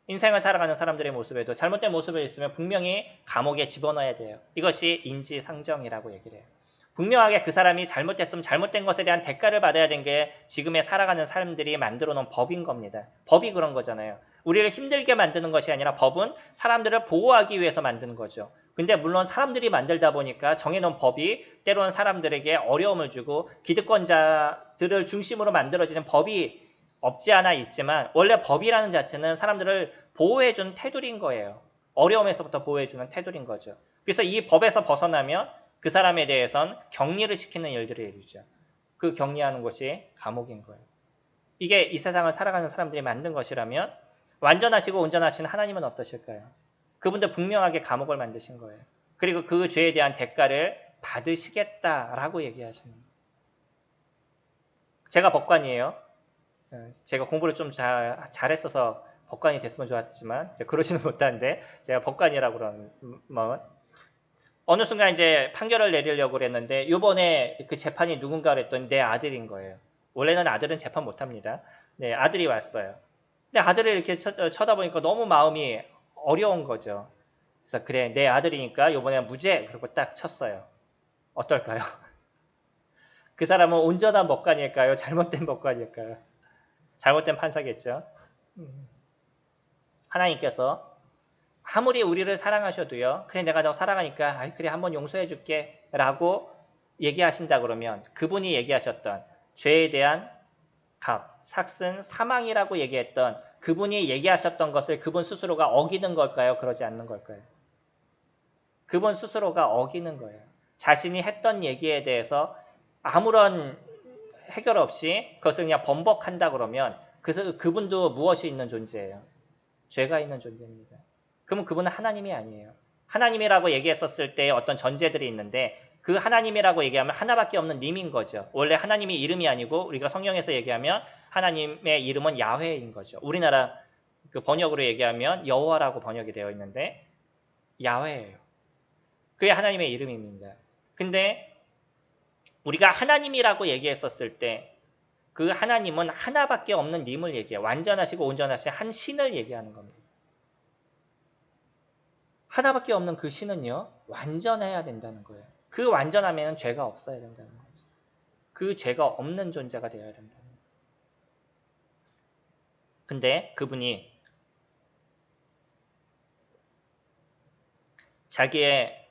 인생을 살아가는 사람들의 모습에도 잘못된 모습이 있으면 분명히 감옥에 집어넣어야 돼요. 이것이 인지상정이라고 얘기를 해요. 분명하게 그 사람이 잘못됐으면 잘못된 것에 대한 대가를 받아야 된 게 지금의 살아가는 사람들이 만들어 놓은 법인 겁니다. 법이 그런 거잖아요. 우리를 힘들게 만드는 것이 아니라 법은 사람들을 보호하기 위해서 만드는 거죠. 근데 물론 사람들이 만들다 보니까 정해놓은 법이 때로는 사람들에게 어려움을 주고 기득권자들을 중심으로 만들어지는 법이 없지 않아 있지만 원래 법이라는 자체는 사람들을 보호해주는 테두리인 거예요. 어려움에서부터 보호해주는 테두리인 거죠. 그래서 이 법에서 벗어나면 그 사람에 대해선 격리를 시키는 일들을 일으키죠. 그 격리하는 것이 감옥인 거예요. 이게 이 세상을 살아가는 사람들이 만든 것이라면 완전하시고 온전하신 하나님은 어떠실까요? 그분도 분명하게 감옥을 만드신 거예요. 그리고 그 죄에 대한 대가를 받으시겠다라고 얘기하시는 거예요. 제가 법관이에요. 제가 공부를 좀 잘했어서 법관이 됐으면 좋았지만 그러지는 못하는데 제가 법관이라고 그러면 어느 순간 이제 판결을 내리려고 그랬는데 이번에 그 재판이 누군가 그랬더니 내 아들인 거예요. 원래는 아들은 재판 못합니다. 네, 아들이 왔어요. 근데 아들을 이렇게 쳐다보니까 너무 마음이 어려운 거죠. 그래서 그래 내 아들이니까 이번에 무죄 그러고 딱 쳤어요. 어떨까요? 그 사람은 온전한 법관일까요? 잘못된 법관일까요? 잘못된 판사겠죠. 하나님께서 아무리 우리를 사랑하셔도요. 그래 내가 너 사랑하니까 아이 그래 한번 용서해 줄게 라고 얘기하신다 그러면 그분이 얘기하셨던 죄에 대한 값, 삭슨, 사망이라고 얘기했던 그분이 얘기하셨던 것을 그분 스스로가 어기는 걸까요? 그러지 않는 걸까요? 그분 스스로가 어기는 거예요. 자신이 했던 얘기에 대해서 아무런 해결 없이 그것을 그냥 번복한다 그러면 그분도 무엇이 있는 존재예요? 죄가 있는 존재입니다. 그러면 그분은 하나님이 아니에요. 하나님이라고 얘기했었을 때 어떤 전제들이 있는데 그 하나님이라고 얘기하면 하나밖에 없는 님인 거죠. 원래 하나님이 이름이 아니고 우리가 성경에서 얘기하면 하나님의 이름은 야훼인 거죠. 우리나라 그 번역으로 얘기하면 여호와라고 번역이 되어 있는데 야훼예요. 그게 하나님의 이름입니다. 근데 우리가 하나님이라고 얘기했었을 때 그 하나님은 하나밖에 없는 님을 얘기해요. 완전하시고 온전하신 한 신을 얘기하는 겁니다. 하나밖에 없는 그 신은요. 완전해야 된다는 거예요. 그 완전하면 죄가 없어야 된다는 거죠. 그 죄가 없는 존재가 되어야 된다는 거예요. 근데 그분이 자기의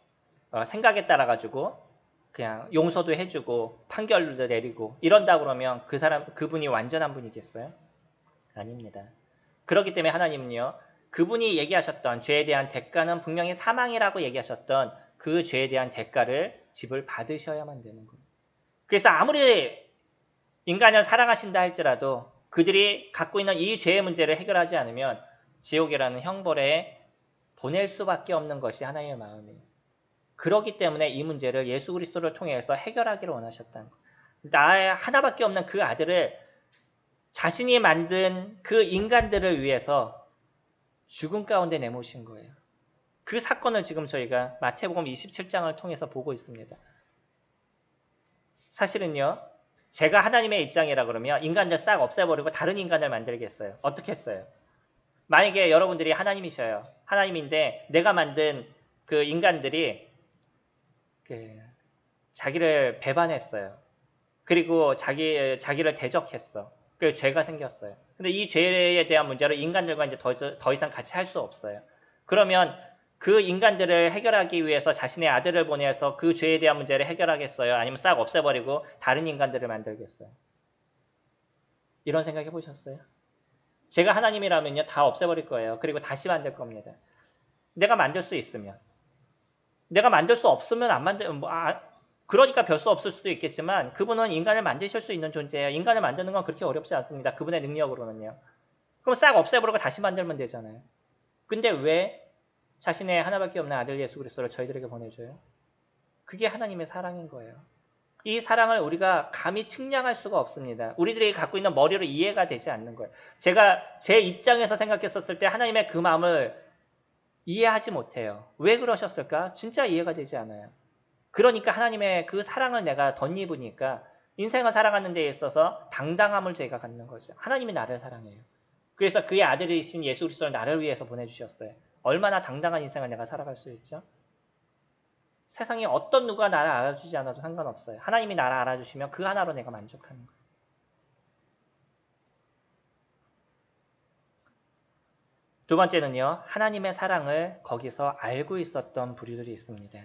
생각에 따라 가지고 그냥 용서도 해주고 판결도 내리고 이런다 그러면 그분이 완전한 분이겠어요? 아닙니다. 그렇기 때문에 하나님은요. 그분이 얘기하셨던 죄에 대한 대가는 분명히 사망이라고 얘기하셨던 그 죄에 대한 대가를 지불 받으셔야만 되는 거예요. 그래서 아무리 인간을 사랑하신다 할지라도 그들이 갖고 있는 이 죄의 문제를 해결하지 않으면 지옥이라는 형벌에 보낼 수밖에 없는 것이 하나님의 마음이에요. 그렇기 때문에 이 문제를 예수 그리스도를 통해서 해결하기를 원하셨다는 거예요. 나의 하나밖에 없는 그 아들을 자신이 만든 그 인간들을 위해서 죽음 가운데 내모신 거예요. 그 사건을 지금 저희가 마태복음 27장을 통해서 보고 있습니다. 사실은요. 제가 하나님의 입장이라 그러면 인간들 싹 없애버리고 다른 인간을 만들겠어요. 어떻게 했어요? 만약에 여러분들이 하나님이셔요. 하나님인데 내가 만든 그 인간들이 자기를 배반했어요. 그리고 자기를 대적했어. 그 죄가 생겼어요. 근데 이 죄에 대한 문제로 인간들과 이제 더 이상 같이 할 수 없어요. 그러면 그 인간들을 해결하기 위해서 자신의 아들을 보내서 그 죄에 대한 문제를 해결하겠어요? 아니면 싹 없애버리고 다른 인간들을 만들겠어요? 이런 생각 해보셨어요? 제가 하나님이라면요, 다 없애버릴 거예요. 그리고 다시 만들 겁니다. 내가 만들 수 있으면. 내가 만들 수 없으면 안 만들, 그러니까 별 수 없을 수도 있겠지만 그분은 인간을 만드실 수 있는 존재예요. 인간을 만드는 건 그렇게 어렵지 않습니다. 그분의 능력으로는요. 그럼 싹 없애버리고 다시 만들면 되잖아요. 근데 왜 자신의 하나밖에 없는 아들 예수 그리스도를 저희들에게 보내줘요? 그게 하나님의 사랑인 거예요. 이 사랑을 우리가 감히 측량할 수가 없습니다. 우리들이 갖고 있는 머리로 이해가 되지 않는 거예요. 제가 제 입장에서 생각했었을 때 하나님의 그 마음을 이해하지 못해요. 왜 그러셨을까? 진짜 이해가 되지 않아요. 그러니까 하나님의 그 사랑을 내가 덧입으니까 인생을 살아가는 데 있어서 당당함을 저희가 갖는 거죠. 하나님이 나를 사랑해요. 그래서 그의 아들이신 예수 그리스도를 나를 위해서 보내주셨어요. 얼마나 당당한 인생을 내가 살아갈 수 있죠? 세상에 어떤 누가 나를 알아주지 않아도 상관없어요. 하나님이 나를 알아주시면 그 하나로 내가 만족하는 거예요. 두 번째는요. 하나님의 사랑을 거기서 알고 있었던 부류들이 있습니다.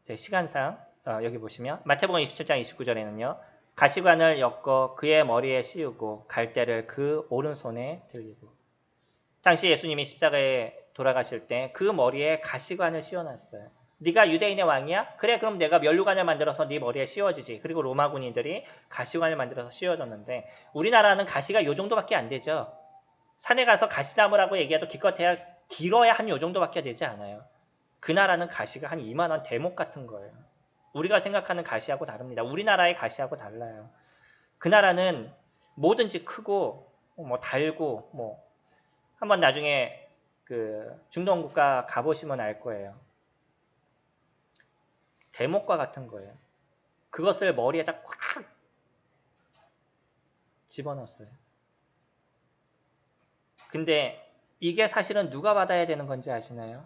제 시간상 여기 보시면 마태복음 27장 29절에는요. 가시관을 엮어 그의 머리에 씌우고 갈대를 그 오른손에 들리고 당시 예수님이 십자가에 돌아가실 때 그 머리에 가시관을 씌워놨어요. 네가 유대인의 왕이야? 그래 그럼 내가 면류관을 만들어서 네 머리에 씌워주지. 그리고 로마 군인들이 가시관을 만들어서 씌워줬는데 우리나라는 가시가 요 정도밖에 안 되죠. 산에 가서 가시나무라고 얘기해도 기껏해야 길어야 한 요 정도밖에 되지 않아요. 그 나라는 가시가 한 이만한 대목 같은 거예요. 우리가 생각하는 가시하고 다릅니다. 우리나라의 가시하고 달라요. 그 나라는 뭐든지 크고 뭐 달고 뭐 한번 나중에 그 중동 국가 가보시면 알 거예요. 대목과 같은 거예요. 그것을 머리에 딱 꽉 집어넣었어요. 근데 이게 사실은 누가 받아야 되는 건지 아시나요?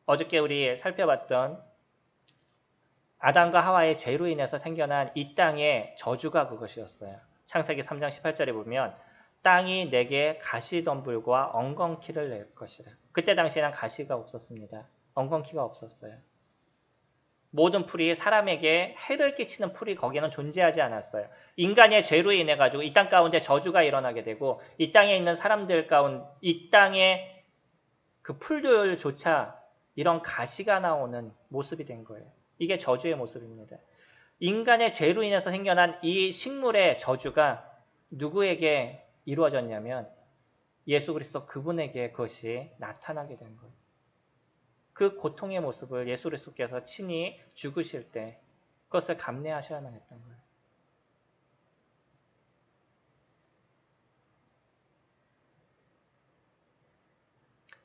어저께 우리 살펴봤던 아담과 하와의 죄로 인해서 생겨난 이 땅의 저주가 그것이었어요. 창세기 3장 18절에 보면 땅이 내게 가시덤불과 엉겅퀴를 낼 것이라. 그때 당시에는 가시가 없었습니다. 엉겅퀴가 없었어요. 모든 풀이 사람에게 해를 끼치는 풀이 거기에는 존재하지 않았어요. 인간의 죄로 인해 가지고 이 땅 가운데 저주가 일어나게 되고 이 땅에 있는 사람들 가운데 이 땅의 그 풀들조차 이런 가시가 나오는 모습이 된 거예요. 이게 저주의 모습입니다. 인간의 죄로 인해서 생겨난 이 식물의 저주가 누구에게 이루어졌냐면 예수 그리스도 그분에게 그것이 나타나게 된 거예요. 그 고통의 모습을 예수 그리스도께서 친히 죽으실 때 그것을 감내하셔야만 했던 거예요.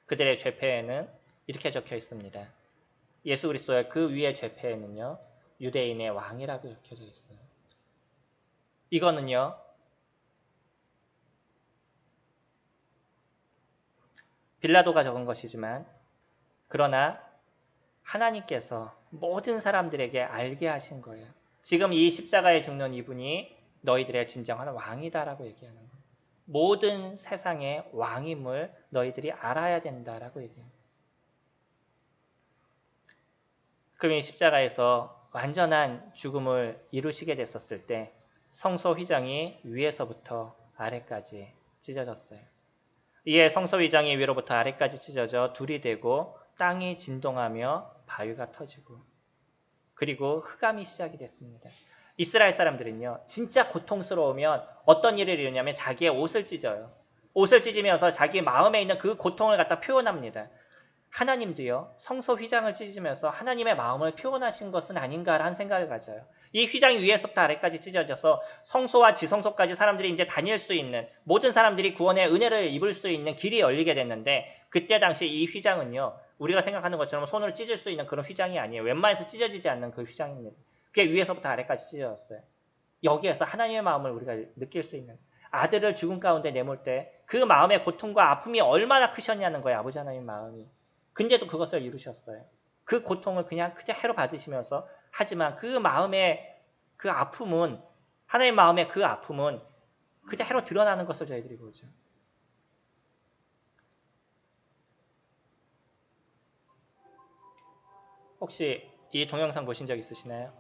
그들의 죄패에는 이렇게 적혀 있습니다. 예수 그리스도의 그 위의 죄패에는요. 유대인의 왕이라고 적혀져 있어요. 이거는요. 빌라도가 적은 것이지만 그러나 하나님께서 모든 사람들에게 알게 하신 거예요. 지금 이 십자가에 죽는 이분이 너희들의 진정한 왕이다라고 얘기하는 거예요. 모든 세상의 왕임을 너희들이 알아야 된다라고 얘기합니다. 그럼 이 십자가에서 완전한 죽음을 이루시게 됐었을 때 성소 휘장이 위에서부터 아래까지 찢어졌어요. 이에 성소 휘장이 위로부터 아래까지 찢어져 둘이 되고 땅이 진동하며 바위가 터지고 그리고 흑암이 시작이 됐습니다. 이스라엘 사람들은요. 진짜 고통스러우면 어떤 일을 이루냐면 자기의 옷을 찢어요. 옷을 찢으면서 자기 마음에 있는 그 고통을 갖다 표현합니다. 하나님도요. 성소 휘장을 찢으면서 하나님의 마음을 표현하신 것은 아닌가라는 생각을 가져요. 이 휘장이 위에서부터 아래까지 찢어져서 성소와 지성소까지 사람들이 이제 다닐 수 있는 모든 사람들이 구원의 은혜를 입을 수 있는 길이 열리게 됐는데 그때 당시 이 휘장은요. 우리가 생각하는 것처럼 손을 찢을 수 있는 그런 휘장이 아니에요. 웬만해서 찢어지지 않는 그 휘장입니다. 그게 위에서부터 아래까지 찢어졌어요. 여기에서 하나님의 마음을 우리가 느낄 수 있는 아들을 죽음 가운데 내몰 때 그 마음의 고통과 아픔이 얼마나 크셨냐는 거예요. 아버지 하나님의 마음이. 근데도 그것을 이루셨어요. 그 고통을 그냥 그대로 받으시면서 하지만 그 마음의 그 아픔은 하나님의 마음의 그 아픔은 그대로 드러나는 것을 저희들이 보죠. 혹시 이 동영상 보신 적 있으시나요?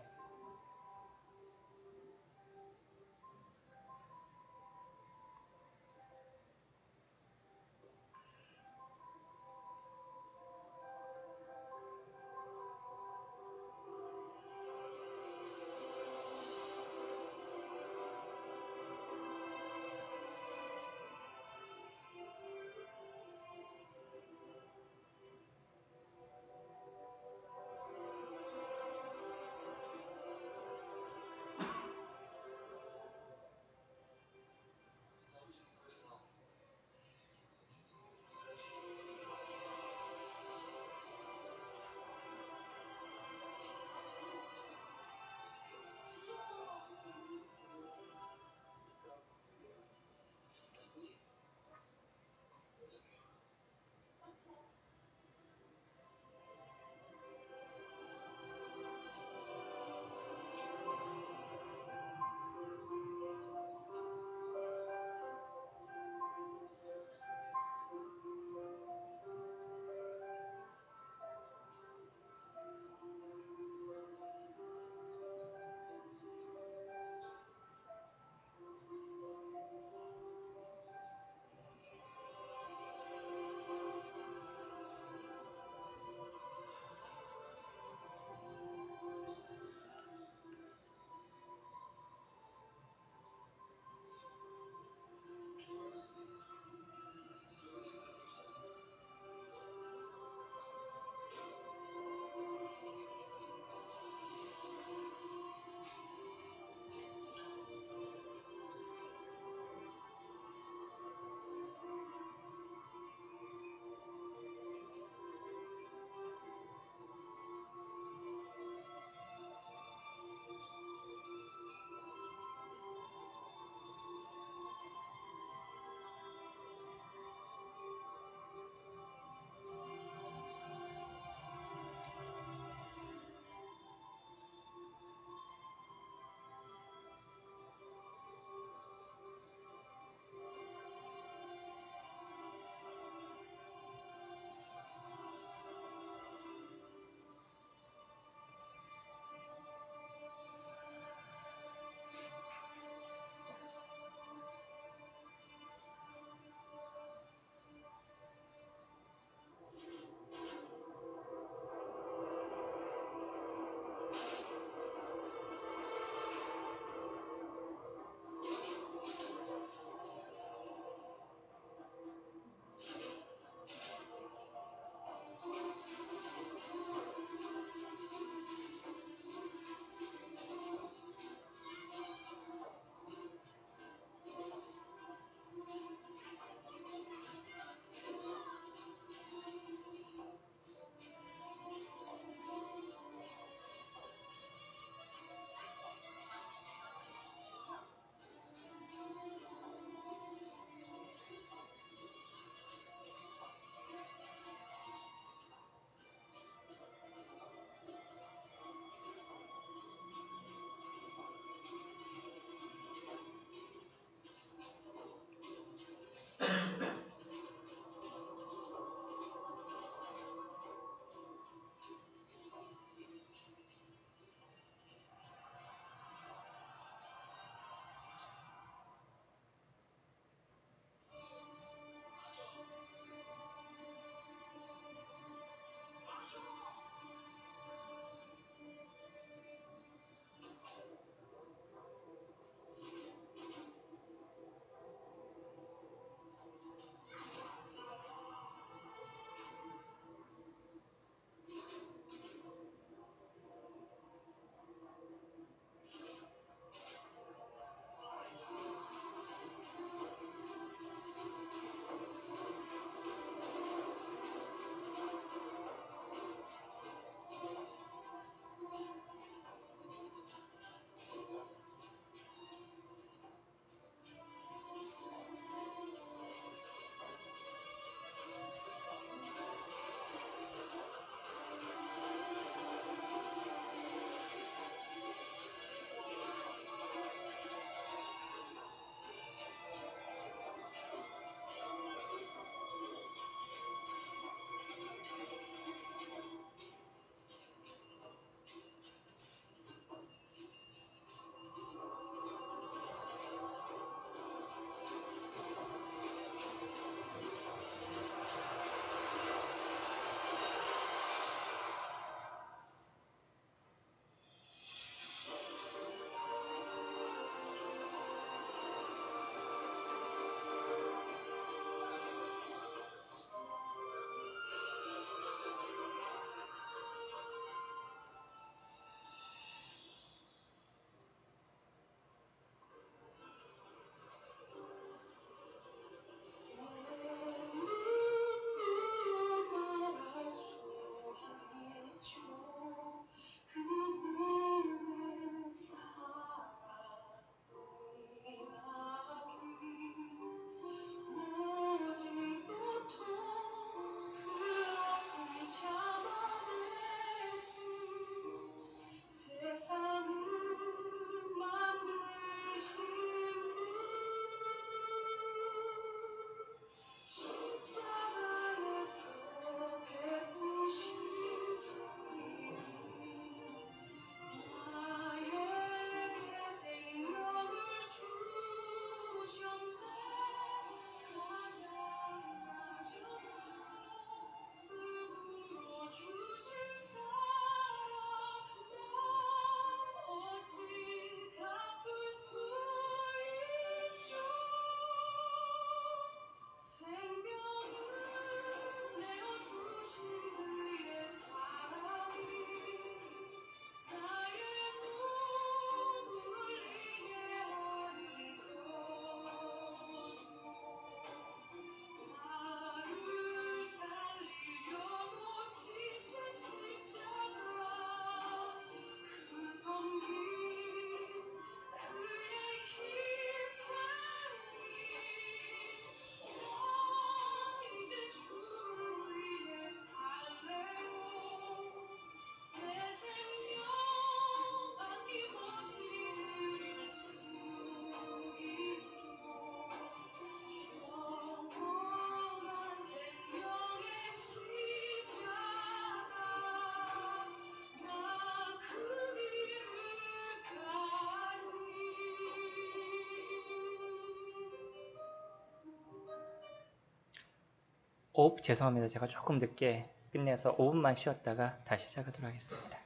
죄송합니다. 제가 조금 늦게 끝내서 5분만 쉬었다가 다시 시작하도록 하겠습니다.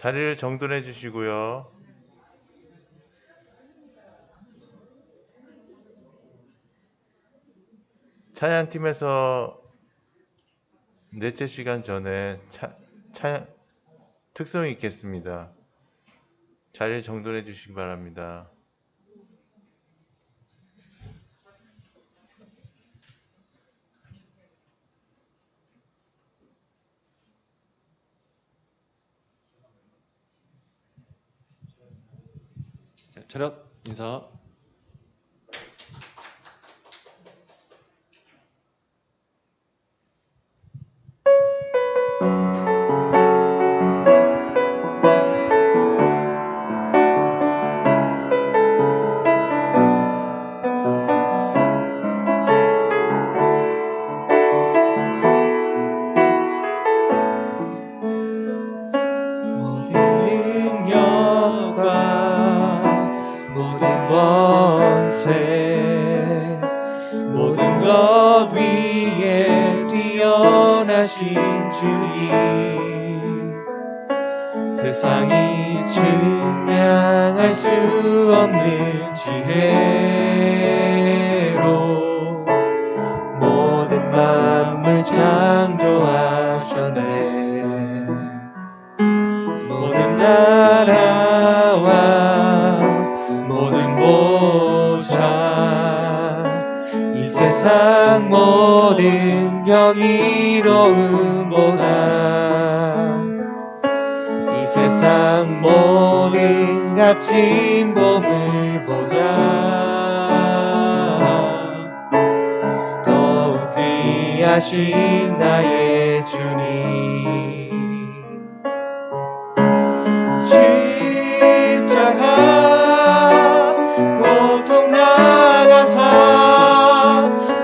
자리를 정돈해 주시고요. 찬양팀에서 넷째 시간 전에 특송이 있겠습니다. 자리를 정돈해 주시기 바랍니다. 저력 인사. 모든 것 위에 뛰어나신 주님, 세상이 측량할 수 없는 지혜로 모든 만물 창조하셨네. 모든 나라와 모든 보좌, 이 세상 모든 경이로움보다 이 세상 모든 값진 보물보다 더욱 귀하신 나의 주님. 십자가 고통 당하사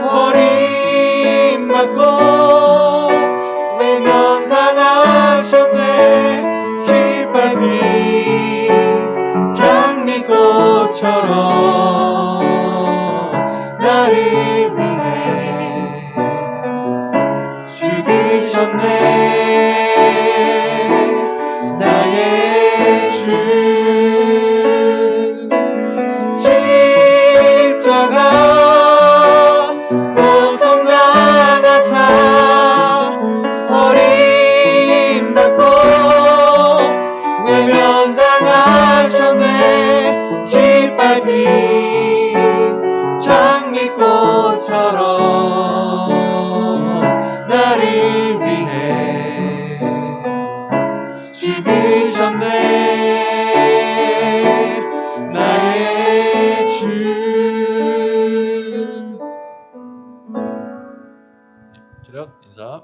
버림받고 외면당하셨네. 짓밟힌 장미꽃처럼 나를 위해 죽으셨네. 나의 주. 십자가 고통 당하사 버림받고 외면당하셨네. 짓밟힌 장미꽃처럼 나를 위해 죽으셨네. 나의 주. 저력 인사.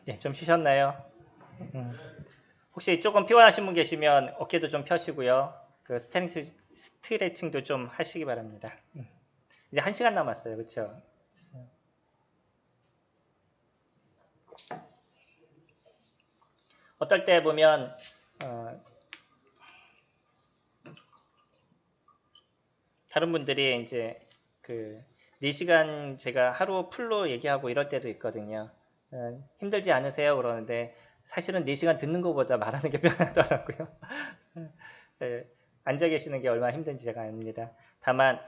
예, 좀 쉬셨나요? 혹시 조금 피곤하신 분 계시면 어깨도 좀 펴시고요. 그 스트레칭도 좀 하시기 바랍니다. 이제 1시간 남았어요. 그렇죠? 어떨 때 보면 다른 분들이 이제 그 4시간 제가 하루 풀로 얘기하고 이럴 때도 있거든요. 힘들지 않으세요? 그러는데 사실은 4시간 듣는 것보다 말하는 게 편하더라고요. 앉아 계시는 게 얼마나 힘든지 제가 압니다. 다만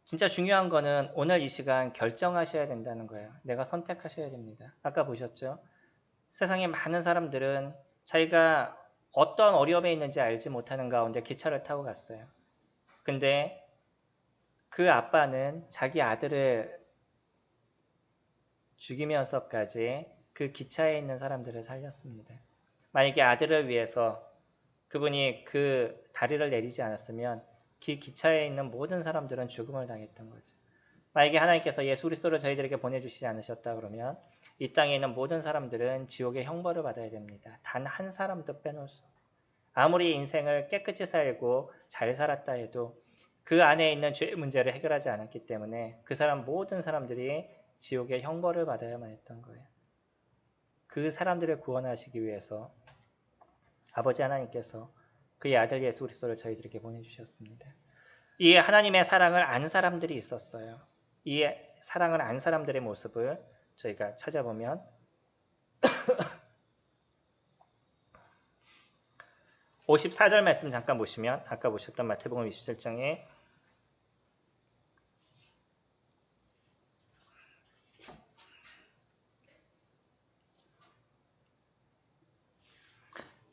진짜 중요한 거는 오늘 이 시간 결정하셔야 된다는 거예요. 내가 선택하셔야 됩니다. 아까 보셨죠? 세상에 많은 사람들은 자기가 어떤 어려움에 있는지 알지 못하는 가운데 기차를 타고 갔어요. 근데 그 아빠는 자기 아들을 죽이면서까지 그 기차에 있는 사람들을 살렸습니다. 만약에 아들을 위해서 그분이 그 다리를 내리지 않았으면 그 기차에 있는 모든 사람들은 죽음을 당했던 거죠. 만약에 하나님께서 예수 그리스도를 저희들에게 보내주시지 않으셨다 그러면 이 땅에 있는 모든 사람들은 지옥의 형벌을 받아야 됩니다. 단 한 사람도 빼놓을 수 없어요. 아무리 인생을 깨끗이 살고 잘 살았다 해도 그 안에 있는 죄의 문제를 해결하지 않았기 때문에 그 사람 모든 사람들이 지옥의 형벌을 받아야만 했던 거예요. 그 사람들을 구원하시기 위해서 아버지 하나님께서 그의 아들 예수 그리스도를 저희들에게 보내주셨습니다. 이 하나님의 사랑을 안 사람들이 있었어요. 이 사랑을 안 사람들의 모습을 저희가 찾아보면 54절 말씀 잠깐 보시면 아까 보셨던 마태복음 27장에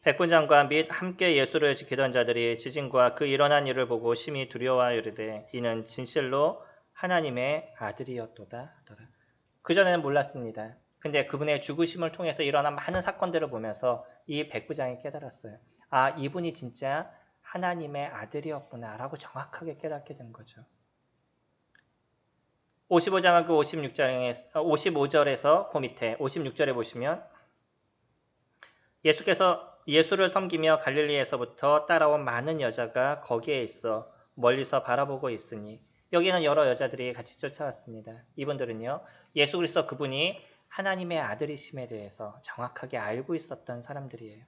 백군장과 및 함께 예수를 지키던 자들이 지진과 그 일어난 일을 보고 심히 두려워하여 이르되 이는 진실로 하나님의 아들이었도다 하더라. 그전에는 몰랐습니다. 근데 그분의 죽으심을 통해서 일어난 많은 사건들을 보면서 이 백부장이 깨달았어요. 아, 이분이 진짜 하나님의 아들이었구나 라고 정확하게 깨닫게 된 거죠. 55장과 그 55절에서 그 밑에 56절에 보시면 예수께서 예수를 섬기며 갈릴리에서부터 따라온 많은 여자가 거기에 있어 멀리서 바라보고 있으니 여기는 여러 여자들이 같이 쫓아왔습니다. 이분들은요, 예수 그리스도 그분이 하나님의 아들이심에 대해서 정확하게 알고 있었던 사람들이에요.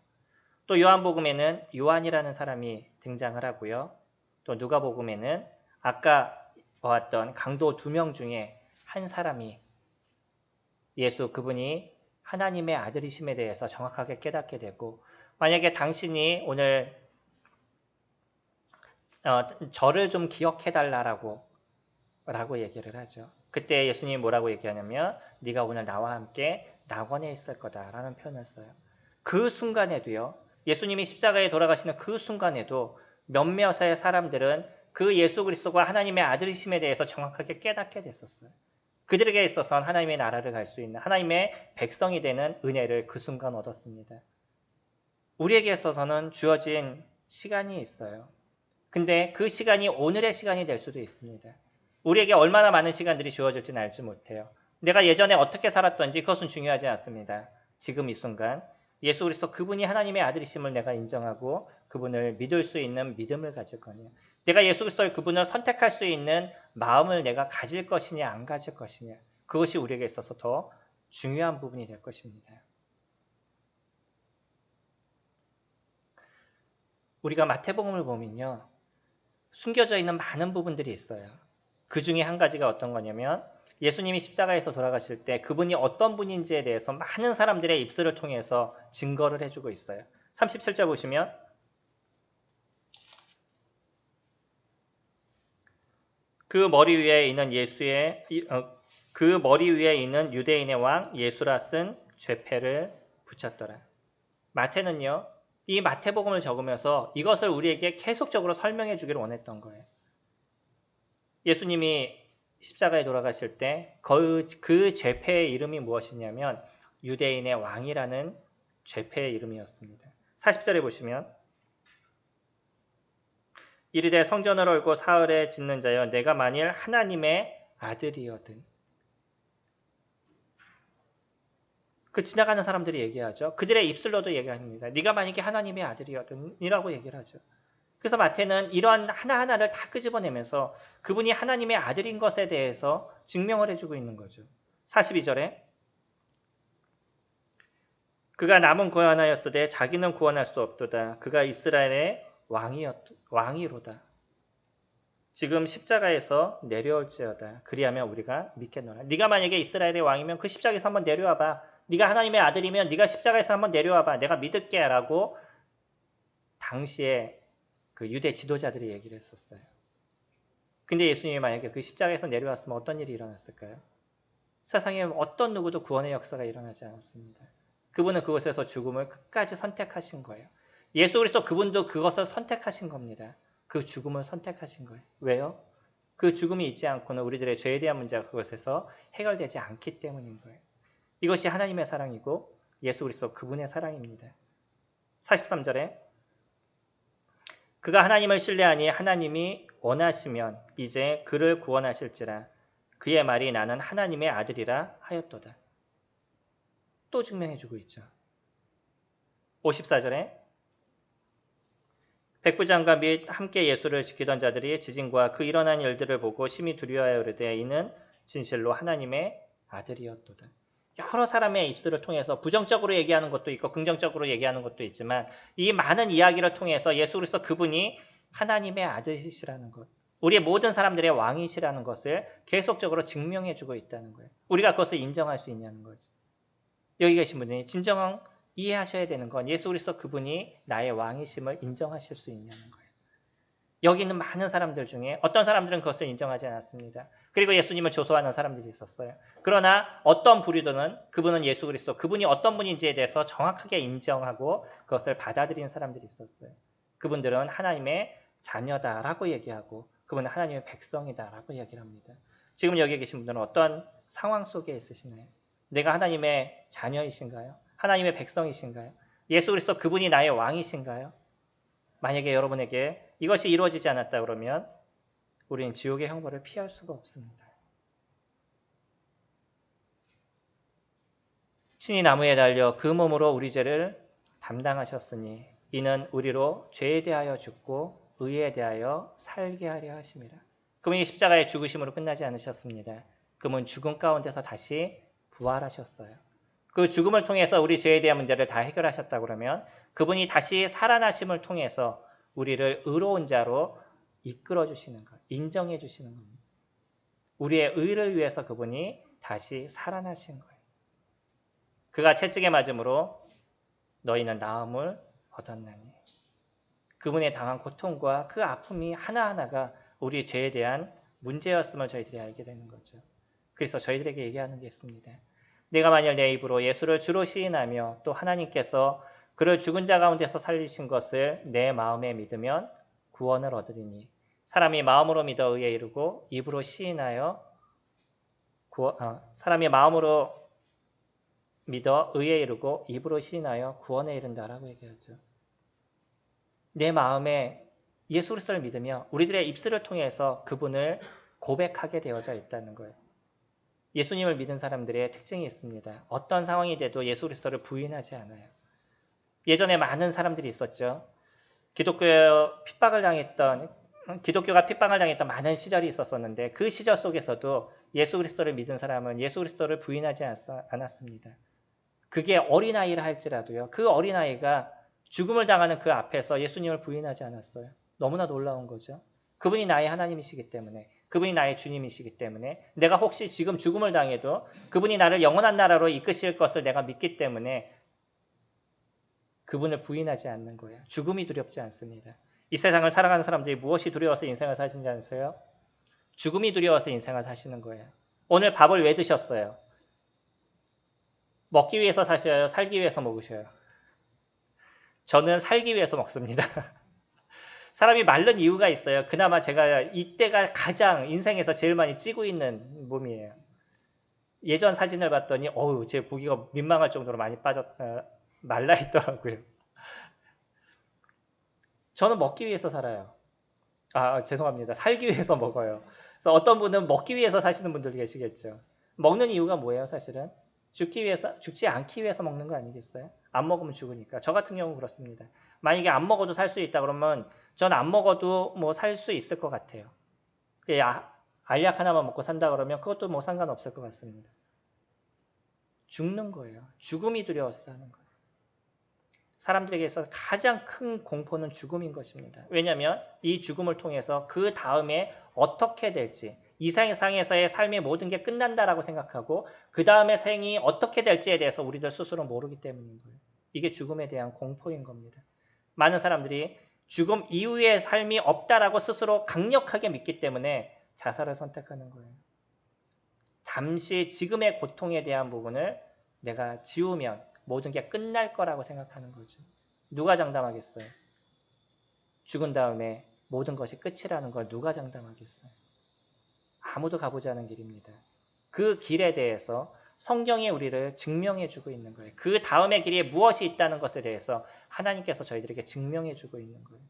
또 요한복음에는 요한이라는 사람이 등장을 하고요. 또 누가복음에는 아까 보았던 강도 2명 중에 한 사람이 예수 그분이 하나님의 아들이심에 대해서 정확하게 깨닫게 되고, 만약에 당신이 오늘 저를 좀 기억해달라고 얘기를 하죠. 그때 예수님이 뭐라고 얘기하냐면 네가 오늘 나와 함께 낙원에 있을 거다라는 표현을 써요. 그 순간에도요. 예수님이 십자가에 돌아가시는 그 순간에도 몇몇의 사람들은 그 예수 그리스도가 하나님의 아들이심에 대해서 정확하게 깨닫게 됐었어요. 그들에게 있어서는 하나님의 나라를 갈 수 있는 하나님의 백성이 되는 은혜를 그 순간 얻었습니다. 우리에게 있어서는 주어진 시간이 있어요. 근데 그 시간이 오늘의 시간이 될 수도 있습니다. 우리에게 얼마나 많은 시간들이 주어질지는 알지 못해요. 내가 예전에 어떻게 살았던지 그것은 중요하지 않습니다. 지금 이 순간 예수 그리스도 그분이 하나님의 아들이심을 내가 인정하고 그분을 믿을 수 있는 믿음을 가질 거냐. 내가 예수 그리스도를 그분을 선택할 수 있는 마음을 내가 가질 것이냐 안 가질 것이냐. 그것이 우리에게 있어서 더 중요한 부분이 될 것입니다. 우리가 마태복음을 보면요. 숨겨져 있는 많은 부분들이 있어요. 그 중에 한 가지가 어떤 거냐면 예수님이 십자가에서 돌아가실 때 그분이 어떤 분인지에 대해서 많은 사람들의 입술을 통해서 증거를 해주고 있어요. 37절 보시면 그 머리 위에 있는 유대인의 왕 예수라 쓴 죄패를 붙였더라. 마태는요. 이 마태복음을 적으면서 이것을 우리에게 계속적으로 설명해 주기를 원했던 거예요. 예수님이 십자가에 돌아가실 때 그 죄패의 이름이 무엇이냐면 유대인의 왕이라는 죄패의 이름이었습니다. 40절에 보시면 이르되 성전을 얼고 사흘에 짓는 자여 내가 만일 하나님의 아들이거든. 그 지나가는 사람들이 얘기하죠. 그들의 입술로도 얘기합니다. 네가 만약에 하나님의 아들이거든 이라고 얘기를 하죠. 그래서 마태는 이러한 하나하나를 다 끄집어내면서 그분이 하나님의 아들인 것에 대해서 증명을 해주고 있는 거죠. 42절에 그가 남은 구원하였으되 자기는 구원할 수 없도다. 그가 이스라엘의 왕이로다. 지금 십자가에서 내려올지어다. 그리하면 우리가 믿겠노라. 네가 만약에 이스라엘의 왕이면 그 십자가에서 한번 내려와봐. 네가 하나님의 아들이면 네가 십자가에서 한번 내려와봐. 내가 믿을게 라고 당시에 그 유대 지도자들이 얘기를 했었어요. 근데 예수님이 만약에 그 십자가에서 내려왔으면 어떤 일이 일어났을까요? 세상에 어떤 누구도 구원의 역사가 일어나지 않았습니다. 그분은 그곳에서 죽음을 끝까지 선택하신 거예요. 예수 그리스도 그분도 그것을 선택하신 겁니다. 그 죽음을 선택하신 거예요. 왜요? 그 죽음이 있지 않고는 우리들의 죄에 대한 문제가 그것에서 해결되지 않기 때문인 거예요. 이것이 하나님의 사랑이고 예수 그리스도 그분의 사랑입니다. 43절에 그가 하나님을 신뢰하니 하나님이 원하시면 이제 그를 구원하실지라 그의 말이 나는 하나님의 아들이라 하였도다. 또 증명해주고 있죠. 54절에 백부장과 및 함께 예수를 지키던 자들이 지진과 그 일어난 일들을 보고 심히 두려워하여 이르되 이는 진실로 하나님의 아들이었도다. 여러 사람의 입술을 통해서 부정적으로 얘기하는 것도 있고 긍정적으로 얘기하는 것도 있지만 이 많은 이야기를 통해서 예수 그리스도 그분이 하나님의 아들이시라는 것, 우리의 모든 사람들의 왕이시라는 것을 계속적으로 증명해주고 있다는 거예요. 우리가 그것을 인정할 수 있냐는 거죠. 여기 계신 분이 진정 이해하셔야 되는 건 예수 그리스도 그분이 나의 왕이심을 인정하실 수 있냐는 거예요. 여기 있는 많은 사람들 중에 어떤 사람들은 그것을 인정하지 않았습니다. 그리고 예수님을 조소하는 사람들이 있었어요. 그러나 어떤 부류들은 그분은 예수 그리스도, 그분이 어떤 분인지에 대해서 정확하게 인정하고 그것을 받아들이는 사람들이 있었어요. 그분들은 하나님의 자녀다라고 얘기하고 그분은 하나님의 백성이다라고 얘기를 합니다. 지금 여기 계신 분들은 어떤 상황 속에 있으시나요? 내가 하나님의 자녀이신가요? 하나님의 백성이신가요? 예수 그리스도 그분이 나의 왕이신가요? 만약에 여러분에게 이것이 이루어지지 않았다 그러면 우리는 지옥의 형벌을 피할 수가 없습니다. 친히 나무에 달려 그 몸으로 우리 죄를 담당하셨으니 이는 우리로 죄에 대하여 죽고 의에 대하여 살게 하려 하심이라. 그분이 십자가의 죽으심으로 끝나지 않으셨습니다. 그분은 죽음 가운데서 다시 부활하셨어요. 그 죽음을 통해서 우리 죄에 대한 문제를 다 해결하셨다 그러면 그분이 다시 살아나심을 통해서 우리를 의로운 자로 이끌어 주시는 것, 인정해 주시는 겁니다. 우리의 의를 위해서 그분이 다시 살아나신 거예요. 그가 채찍에 맞음으로 너희는 나음을 얻었나니. 그분의 당한 고통과 그 아픔이 하나하나가 우리 죄에 대한 문제였음을 저희들이 알게 되는 거죠. 그래서 저희들에게 얘기하는 게 있습니다. 내가 만일 내 입으로 예수를 주로 시인하며 또 하나님께서 그를 죽은 자 가운데서 살리신 것을 내 마음에 믿으면 구원을 얻으리니 사람이 마음으로 믿어 의에 이르고 입으로 시인하여 사람이 마음으로 믿어 의에 이르고 입으로 시인하여 구원에 이른다라고 얘기하죠. 내 마음에 예수 그리스도를 믿으며 우리들의 입술을 통해서 그분을 고백하게 되어져 있다는 거예요. 예수님을 믿은 사람들의 특징이 있습니다. 어떤 상황이 돼도 예수 그리스도를 부인하지 않아요. 예전에 많은 사람들이 있었죠. 기독교가 핍박을 당했던 많은 시절이 있었었는데 그 시절 속에서도 예수 그리스도를 믿은 사람은 예수 그리스도를 부인하지 않았습니다. 그게 어린아이라 할지라도요. 그 어린아이가 죽음을 당하는 그 앞에서 예수님을 부인하지 않았어요. 너무나 놀라운 거죠. 그분이 나의 하나님이시기 때문에, 그분이 나의 주님이시기 때문에 내가 혹시 지금 죽음을 당해도 그분이 나를 영원한 나라로 이끄실 것을 내가 믿기 때문에 그분을 부인하지 않는 거예요. 죽음이 두렵지 않습니다. 이 세상을 살아가는 사람들이 무엇이 두려워서 인생을 사시는지 아세요? 죽음이 두려워서 인생을 사시는 거예요. 오늘 밥을 왜 드셨어요? 먹기 위해서 사셔요? 살기 위해서 먹으셔요? 저는 살기 위해서 먹습니다. 사람이 마른 이유가 있어요. 그나마 제가 이때가 가장 인생에서 제일 많이 찌고 있는 몸이에요. 예전 사진을 봤더니 제 보기가 민망할 정도로 많이 말라 있더라고요. 저는 먹기 위해서 살아요. 죄송합니다. 살기 위해서 먹어요. 그래서 어떤 분은 먹기 위해서 사시는 분들 계시겠죠. 먹는 이유가 뭐예요, 사실은? 죽지 않기 위해서 먹는 거 아니겠어요? 안 먹으면 죽으니까. 저 같은 경우는 그렇습니다. 만약에 안 먹어도 살 수 있다 그러면 전 안 먹어도 뭐 살 수 있을 것 같아요. 알약 하나만 먹고 산다 그러면 그것도 뭐 상관없을 것 같습니다. 죽는 거예요. 죽음이 두려워서 사는 거예요. 사람들에게 있어서 가장 큰 공포는 죽음인 것입니다. 왜냐하면 이 죽음을 통해서 그 다음에 어떻게 될지, 이 세상에서의 삶의 모든 게 끝난다라고 생각하고 그 다음의 생이 어떻게 될지에 대해서 우리들 스스로 모르기 때문인 거예요. 이게 죽음에 대한 공포인 겁니다. 많은 사람들이 죽음 이후의 삶이 없다라고 스스로 강력하게 믿기 때문에 자살을 선택하는 거예요. 잠시 지금의 고통에 대한 부분을 내가 지우면 모든 게 끝날 거라고 생각하는 거죠. 누가 장담하겠어요? 죽은 다음에 모든 것이 끝이라는 걸 누가 장담하겠어요? 아무도 가보지 않은 길입니다. 그 길에 대해서 성경이 우리를 증명해 주고 있는 거예요. 그 다음의 길에 무엇이 있다는 것에 대해서 하나님께서 저희들에게 증명해 주고 있는 거예요.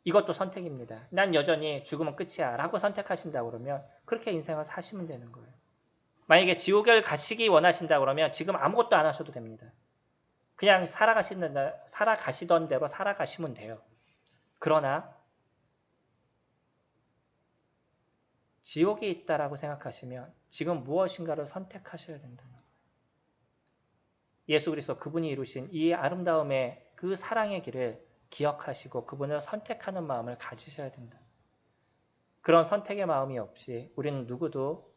이것도 선택입니다. 난 여전히 죽으면 끝이야 라고 선택하신다 그러면 그렇게 인생을 사시면 되는 거예요. 만약에 지옥을 가시기 원하신다 그러면 지금 아무것도 안 하셔도 됩니다. 그냥 살아가시던 대로 살아가시면 돼요. 그러나 지옥이 있다라고 생각하시면 지금 무엇인가를 선택하셔야 된다는 거예요. 예수 그리스도 그분이 이루신 이 아름다움의 그 사랑의 길을 기억하시고 그분을 선택하는 마음을 가지셔야 된다. 그런 선택의 마음이 없이 우리는 누구도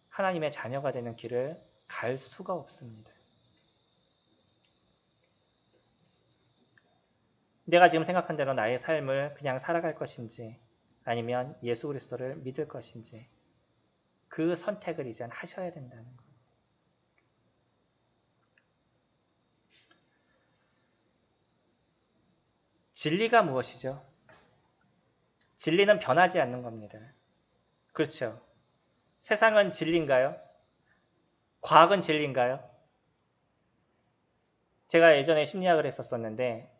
하나님의 자녀가 되는 길을 갈 수가 없습니다. 내가 지금 생각한 대로 나의 삶을 그냥 살아갈 것인지 아니면 예수 그리스도를 믿을 것인지 그 선택을 이젠 하셔야 된다는 거예요. 진리가 무엇이죠? 진리는 변하지 않는 겁니다. 그렇죠? 세상은 진리인가요? 과학은 진리인가요? 제가 예전에 심리학을 했었었는데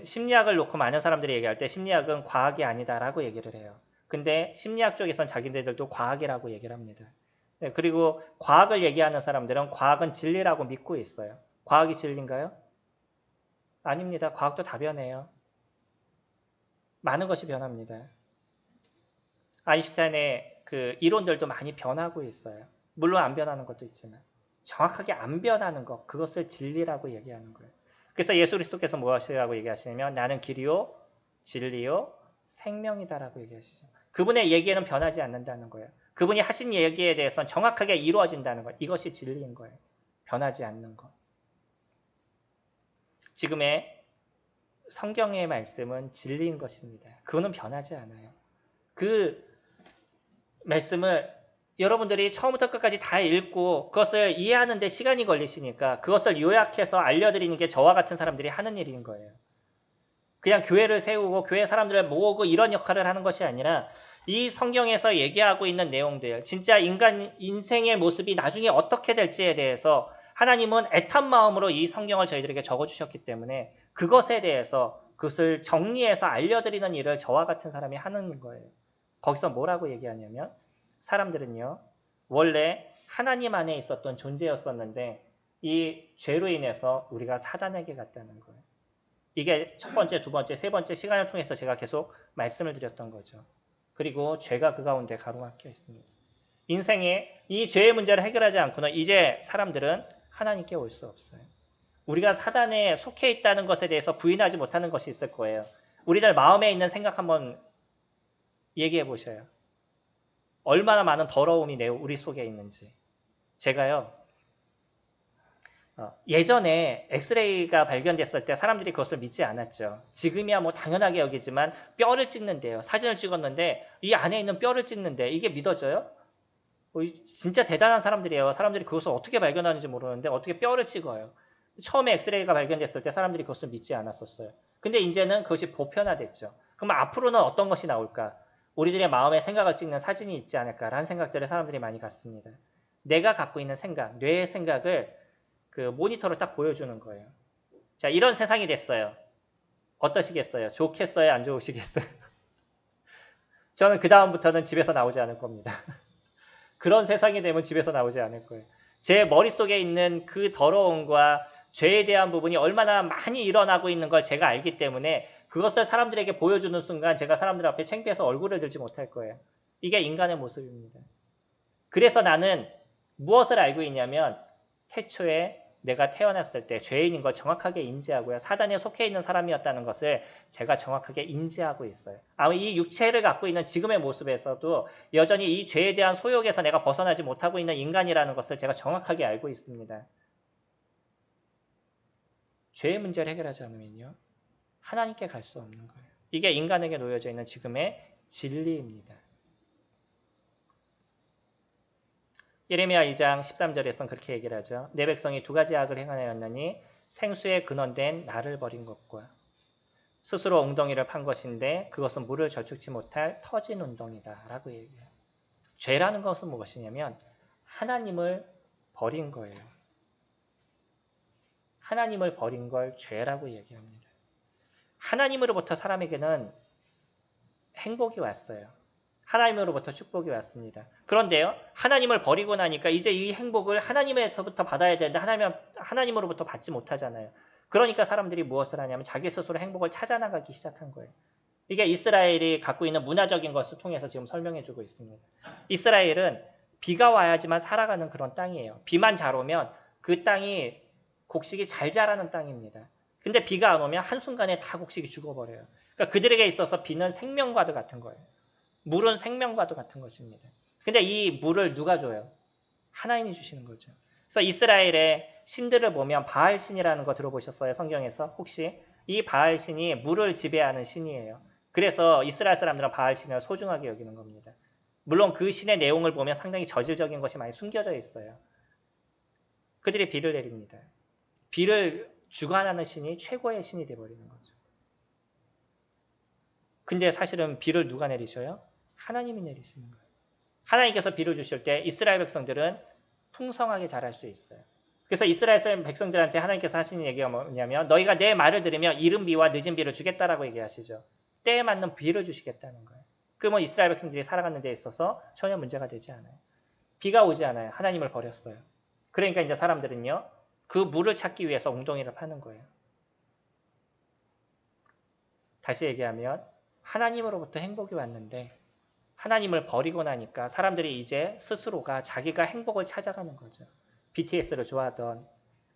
심리학을 놓고 많은 사람들이 얘기할 때 심리학은 과학이 아니다라고 얘기를 해요. 근데 심리학 쪽에선 자기들도 과학이라고 얘기를 합니다. 그리고 과학을 얘기하는 사람들은 과학은 진리라고 믿고 있어요. 과학이 진리인가요? 아닙니다. 과학도 다 변해요. 많은 것이 변합니다. 아인슈타인의 그 이론들도 많이 변하고 있어요. 물론 안 변하는 것도 있지만 정확하게 안 변하는 것, 그것을 진리라고 얘기하는 거예요. 그래서 예수 그리스도께서 무엇이라고 얘기하시냐면 나는 길이요, 진리요, 생명이다라고 얘기하시죠. 그분의 얘기에는 변하지 않는다는 거예요. 그분이 하신 얘기에 대해서는 정확하게 이루어진다는 거예요. 이것이 진리인 거예요. 변하지 않는 것. 지금의 성경의 말씀은 진리인 것입니다. 그거는 변하지 않아요. 그 말씀을 여러분들이 처음부터 끝까지 다 읽고 그것을 이해하는 데 시간이 걸리시니까 그것을 요약해서 알려드리는 게 저와 같은 사람들이 하는 일인 거예요. 그냥 교회를 세우고 교회 사람들을 모으고 이런 역할을 하는 것이 아니라 이 성경에서 얘기하고 있는 내용들, 진짜 인생의 모습이 나중에 어떻게 될지에 대해서 하나님은 애탄 마음으로 이 성경을 저희들에게 적어주셨기 때문에 그것에 대해서 그것을 정리해서 알려드리는 일을 저와 같은 사람이 하는 거예요. 거기서 뭐라고 얘기하냐면 사람들은요, 원래 하나님 안에 있었던 존재였었는데 이 죄로 인해서 우리가 사단에게 갔다는 거예요. 이게 첫 번째, 두 번째, 세 번째 시간을 통해서 제가 계속 말씀을 드렸던 거죠. 그리고 죄가 그 가운데 가로막혀 있습니다. 인생에 이 죄의 문제를 해결하지 않고는 이제 사람들은 하나님께 올 수 없어요. 우리가 사단에 속해 있다는 것에 대해서 부인하지 못하는 것이 있을 거예요. 우리들 마음에 있는 생각 한번 얘기해 보셔요. 얼마나 많은 더러움이 우리 속에 있는지. 제가요, 예전에 엑스레이가 발견됐을 때 사람들이 그것을 믿지 않았죠. 지금이야 뭐 당연하게 여기지만 뼈를 찍는데요. 사진을 찍었는데 이 안에 있는 뼈를 찍는데 이게 믿어져요? 진짜 대단한 사람들이에요. 사람들이 그것을 어떻게 발견하는지 모르는데 어떻게 뼈를 찍어요. 처음에 엑스레이가 발견됐을 때 사람들이 그것을 믿지 않았었어요. 근데 이제는 그것이 보편화됐죠. 그럼 앞으로는 어떤 것이 나올까? 우리들의 마음에 생각을 찍는 사진이 있지 않을까라는 생각들을 사람들이 많이 갖습니다. 내가 갖고 있는 생각, 뇌의 생각을 그 모니터로 딱 보여주는 거예요. 자, 이런 세상이 됐어요. 어떠시겠어요? 좋겠어요? 안 좋으시겠어요? 저는 그 다음부터는 집에서 나오지 않을 겁니다. 그런 세상이 되면 집에서 나오지 않을 거예요. 제 머릿속에 있는 그 더러움과 죄에 대한 부분이 얼마나 많이 일어나고 있는 걸 제가 알기 때문에 그것을 사람들에게 보여주는 순간 제가 사람들 앞에 창피해서 얼굴을 들지 못할 거예요. 이게 인간의 모습입니다. 그래서 나는 무엇을 알고 있냐면 태초에 내가 태어났을 때 죄인인 걸 정확하게 인지하고요. 사단에 속해 있는 사람이었다는 것을 제가 정확하게 인지하고 있어요. 아마 이 육체를 갖고 있는 지금의 모습에서도 여전히 이 죄에 대한 소욕에서 내가 벗어나지 못하고 있는 인간이라는 것을 제가 정확하게 알고 있습니다. 죄의 문제를 해결하지 않으면요, 하나님께 갈 수 없는 거예요. 이게 인간에게 놓여져 있는 지금의 진리입니다. 예레미야 2장 13절에서는 그렇게 얘기를 하죠. 내 백성이 두 가지 악을 행하였나니 생수에 근원된 나를 버린 것과 스스로 엉덩이를 판 것인데 그것은 물을 저축치 못할 터진 운동이다 라고 얘기해요. 죄라는 것은 무엇이냐면 하나님을 버린 거예요. 하나님을 버린 걸 죄라고 얘기합니다. 하나님으로부터 사람에게는 행복이 왔어요. 하나님으로부터 축복이 왔습니다. 그런데요, 하나님을 버리고 나니까 이제 이 행복을 하나님에서부터 받아야 되는데 하나님으로부터 받지 못하잖아요. 그러니까 사람들이 무엇을 하냐면 자기 스스로 행복을 찾아나가기 시작한 거예요. 이게 이스라엘이 갖고 있는 문화적인 것을 통해서 지금 설명해 주고 있습니다. 이스라엘은 비가 와야지만 살아가는 그런 땅이에요. 비만 잘 오면 그 땅이 곡식이 잘 자라는 땅입니다. 근데 비가 안 오면 한순간에 다 곡식이 죽어버려요. 그러니까 그들에게 있어서 비는 생명과도 같은 거예요. 물은 생명과도 같은 것입니다. 근데 이 물을 누가 줘요? 하나님이 주시는 거죠. 그래서 이스라엘의 신들을 보면 바알 신이라는 거 들어보셨어요? 성경에서? 혹시 이 바알 신이 물을 지배하는 신이에요. 그래서 이스라엘 사람들은 바알 신을 소중하게 여기는 겁니다. 물론 그 신의 내용을 보면 상당히 저질적인 것이 많이 숨겨져 있어요. 그들이 비를 내립니다. 비를 주관하는 신이 최고의 신이 되어버리는 거죠. 근데 사실은 비를 누가 내리셔요? 하나님이 내리시는 거예요. 하나님께서 비를 주실 때 이스라엘 백성들은 풍성하게 자랄 수 있어요. 그래서 이스라엘 백성들한테 하나님께서 하시는 얘기가 뭐냐면 너희가 내 말을 들으면 이른 비와 늦은 비를 주겠다라고 얘기하시죠. 때에 맞는 비를 주시겠다는 거예요. 그러면 이스라엘 백성들이 살아가는 데 있어서 전혀 문제가 되지 않아요. 비가 오지 않아요. 하나님을 버렸어요. 그러니까 이제 사람들은요. 그 물을 찾기 위해서 웅덩이를 파는 거예요. 다시 얘기하면 하나님으로부터 행복이 왔는데 하나님을 버리고 나니까 사람들이 이제 스스로가 자기가 행복을 찾아가는 거죠. BTS를 좋아하던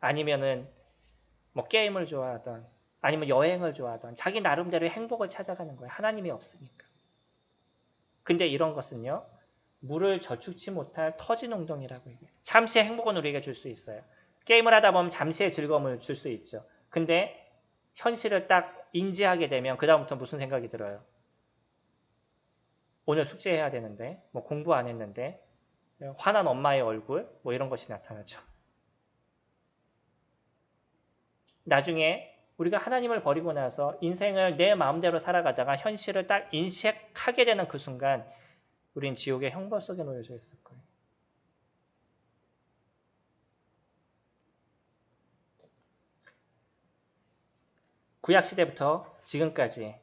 아니면은 뭐 게임을 좋아하던 아니면 여행을 좋아하던 자기 나름대로의 행복을 찾아가는 거예요. 하나님이 없으니까. 근데 이런 것은요. 물을 저축치 못할 터진 웅덩이라고 얘기해요. 잠시의 행복은 우리에게 줄 수 있어요. 게임을 하다 보면 잠시의 즐거움을 줄 수 있죠. 근데 현실을 딱 인지하게 되면 그 다음부터 무슨 생각이 들어요? 오늘 숙제해야 되는데 뭐 공부 안 했는데 화난 엄마의 얼굴 뭐 이런 것이 나타나죠. 나중에 우리가 하나님을 버리고 나서 인생을 내 마음대로 살아가다가 현실을 딱 인식하게 되는 그 순간 우린 지옥의 형벌 속에 놓여져 있을 거예요. 구약시대부터 지금까지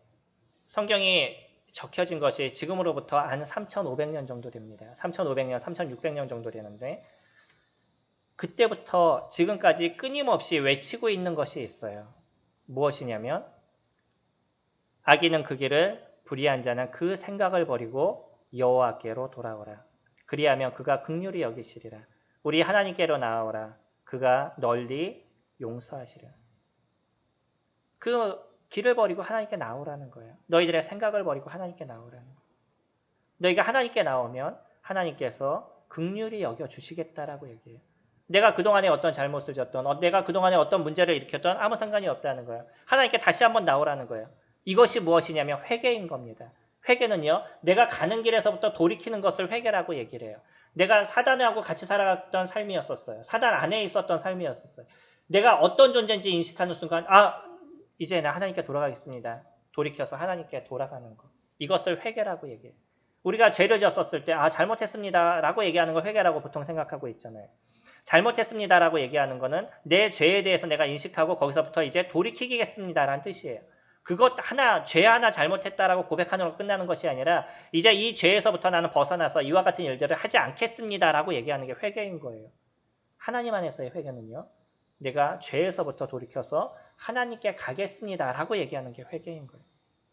성경이 적혀진 것이 지금으로부터 한 3,500년 정도 됩니다. 3,500년, 3,600년 정도 되는데 그때부터 지금까지 끊임없이 외치고 있는 것이 있어요. 무엇이냐면 악인은 그 길을 불의한 자는 그 생각을 버리고 여호와께로 돌아오라. 그리하면 그가 긍휼히 여기시리라. 우리 하나님께로 나아오라. 그가 널리 용서하시리라. 그 길을 버리고 하나님께 나오라는 거예요. 너희들의 생각을 버리고 하나님께 나오라는 거예요. 너희가 하나님께 나오면 하나님께서 긍휼히 여겨주시겠다라고 얘기해요. 내가 그동안에 어떤 잘못을 졌던 내가 그동안에 어떤 문제를 일으켰던 아무 상관이 없다는 거예요. 하나님께 다시 한번 나오라는 거예요. 이것이 무엇이냐면 회개인 겁니다. 회개는요. 내가 가는 길에서부터 돌이키는 것을 회개라고 얘기를 해요. 내가 사단하고 같이 살아갔던 삶이었었어요. 사단 안에 있었던 삶이었었어요. 내가 어떤 존재인지 인식하는 순간 이제 나 하나님께 돌아가겠습니다. 돌이켜서 하나님께 돌아가는 것. 이것을 회개라고 얘기해요. 우리가 죄를 졌었을 때 잘못했습니다 라고 얘기하는 걸 회개라고 보통 생각하고 있잖아요. 잘못했습니다 라고 얘기하는 거는 내 죄에 대해서 내가 인식하고 거기서부터 이제 돌이키겠습니다 라는 뜻이에요. 죄 하나 잘못했다라고 고백하는 걸 끝나는 것이 아니라 이제 이 죄에서부터 나는 벗어나서 이와 같은 일들을 하지 않겠습니다 라고 얘기하는 게 회개인 거예요. 하나님 안에서의 회개는요. 내가 죄에서부터 돌이켜서 하나님께 가겠습니다 라고 얘기하는 게 회개인 거예요.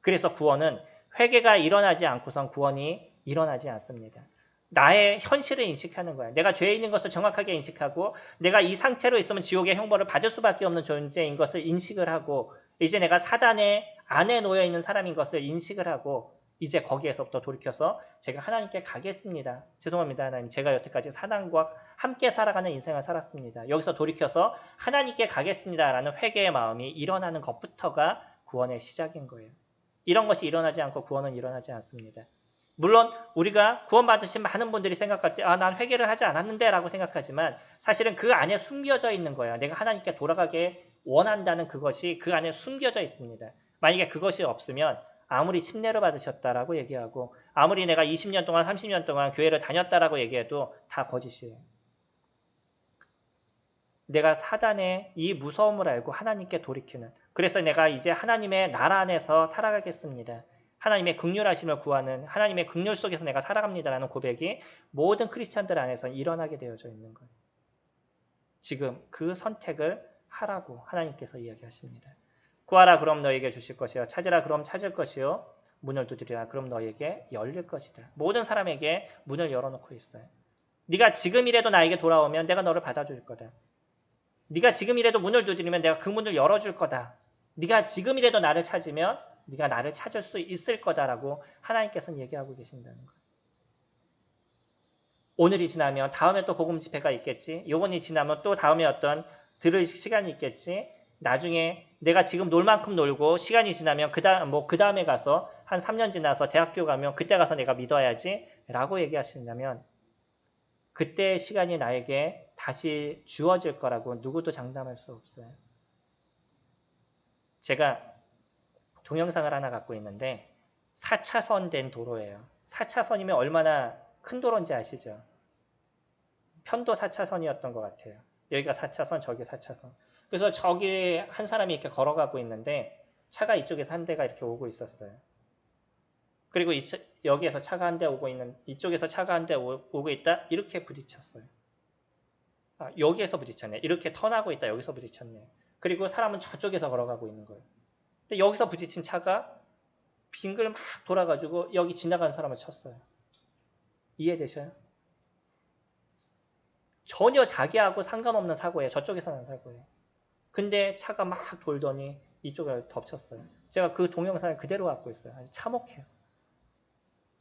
그래서 구원은 회개가 일어나지 않고선 구원이 일어나지 않습니다. 나의 현실을 인식하는 거야. 내가 죄에 있는 것을 정확하게 인식하고 내가 이 상태로 있으면 지옥의 형벌을 받을 수밖에 없는 존재인 것을 인식을 하고 이제 내가 사단의 안에 놓여 있는 사람인 것을 인식을 하고 이제 거기에서부터 돌이켜서 제가 하나님께 가겠습니다. 죄송합니다. 하나님. 제가 여태까지 사단과 함께 살아가는 인생을 살았습니다. 여기서 돌이켜서 하나님께 가겠습니다. 라는 회개의 마음이 일어나는 것부터가 구원의 시작인 거예요. 이런 것이 일어나지 않고 구원은 일어나지 않습니다. 물론 우리가 구원받으신 많은 분들이 생각할 때 난 회개를 하지 않았는데 라고 생각하지만 사실은 그 안에 숨겨져 있는 거예요. 내가 하나님께 돌아가게 원한다는 그것이 그 안에 숨겨져 있습니다. 만약에 그것이 없으면 아무리 침례를 받으셨다라고 얘기하고 아무리 내가 20년 동안 30년 동안 교회를 다녔다라고 얘기해도 다 거짓이에요. 내가 사단의 이 무서움을 알고 하나님께 돌이키는 그래서 내가 이제 하나님의 나라 안에서 살아가겠습니다. 하나님의 긍휼하심을 구하는 하나님의 긍휼 속에서 내가 살아갑니다라는 고백이 모든 크리스찬들 안에서 일어나게 되어져 있는 거예요. 지금 그 선택을 하라고 하나님께서 이야기하십니다. 구하라 그럼 너에게 주실 것이요 찾으라 그럼 찾을 것이요 문을 두드리라. 그럼 너에게 열릴 것이다. 모든 사람에게 문을 열어놓고 있어요. 네가 지금이라도 나에게 돌아오면 내가 너를 받아줄 거다. 네가 지금이라도 문을 두드리면 내가 그 문을 열어줄 거다. 네가 지금이라도 나를 찾으면 네가 나를 찾을 수 있을 거다라고 하나님께서는 얘기하고 계신다는 거예요. 오늘이 지나면 다음에 또 복음 집회가 있겠지. 요번이 지나면 또 다음에 어떤 들을 시간이 있겠지. 나중에 내가 지금 놀 만큼 놀고 시간이 지나면 그 다음에 가서 한 3년 지나서 대학교 가면 그때 가서 내가 믿어야지 라고 얘기하신다면 그때의 시간이 나에게 다시 주어질 거라고 누구도 장담할 수 없어요. 제가 동영상을 하나 갖고 있는데 4차선 된 도로예요. 4차선이면 얼마나 큰 도로인지 아시죠? 편도 4차선이었던 것 같아요. 여기가 4차선, 저기 4차선. 그래서 저기 한 사람이 이렇게 걸어가고 있는데 차가 이쪽에서 한 대가 이렇게 오고 있었어요. 그리고 여기에서 차가 한 대 오고 있는, 이쪽에서 차가 한 대 오고 있다. 이렇게 부딪혔어요. 여기에서 부딪혔네. 이렇게 턴하고 있다. 여기서 부딪혔네. 그리고 사람은 저쪽에서 걸어가고 있는 거예요. 근데 여기서 부딪힌 차가 빙글 막 돌아가지고 여기 지나가는 사람을 쳤어요. 이해되셔요? 전혀 자기하고 상관없는 사고예요. 저쪽에서 난 사고예요. 근데 차가 막 돌더니 이쪽을 덮쳤어요. 제가 그 동영상을 그대로 갖고 있어요. 아주 참혹해요.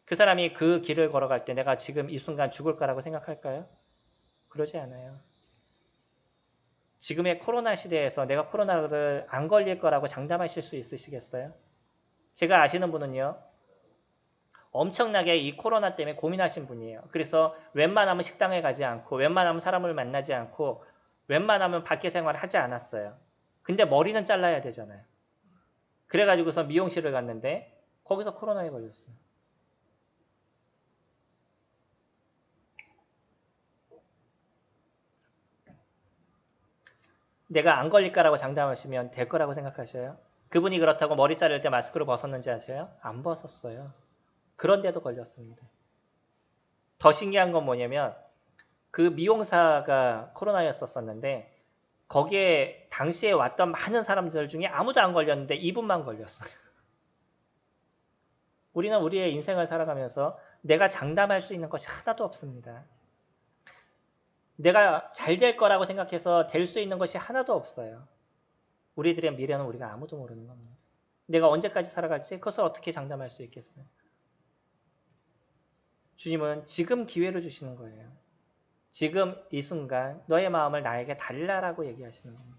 그 사람이 그 길을 걸어갈 때 내가 지금 이 순간 죽을 거라고 생각할까요? 그러지 않아요. 지금의 코로나 시대에서 내가 코로나를 안 걸릴 거라고 장담하실 수 있으시겠어요? 제가 아시는 분은요. 엄청나게 이 코로나 때문에 고민하신 분이에요. 그래서 웬만하면 식당에 가지 않고 웬만하면 사람을 만나지 않고 웬만하면 밖에 생활을 하지 않았어요. 근데 머리는 잘라야 되잖아요. 그래가지고서 미용실을 갔는데 거기서 코로나에 걸렸어요. 내가 안 걸릴까라고 장담하시면 될 거라고 생각하셔요? 그분이 그렇다고 머리 자를 때 마스크를 벗었는지 아세요? 안 벗었어요. 그런데도 걸렸습니다. 더 신기한 건 뭐냐면 그 미용사가 코로나였었는데 거기에 당시에 왔던 많은 사람들 중에 아무도 안 걸렸는데 이분만 걸렸어요. 우리는 우리의 인생을 살아가면서 내가 장담할 수 있는 것이 하나도 없습니다. 내가 잘 될 거라고 생각해서 될 수 있는 것이 하나도 없어요. 우리들의 미래는 우리가 아무도 모르는 겁니다. 내가 언제까지 살아갈지 그것을 어떻게 장담할 수 있겠어요? 주님은 지금 기회를 주시는 거예요. 지금 이 순간 너의 마음을 나에게 달라라고 얘기하시는 겁니다.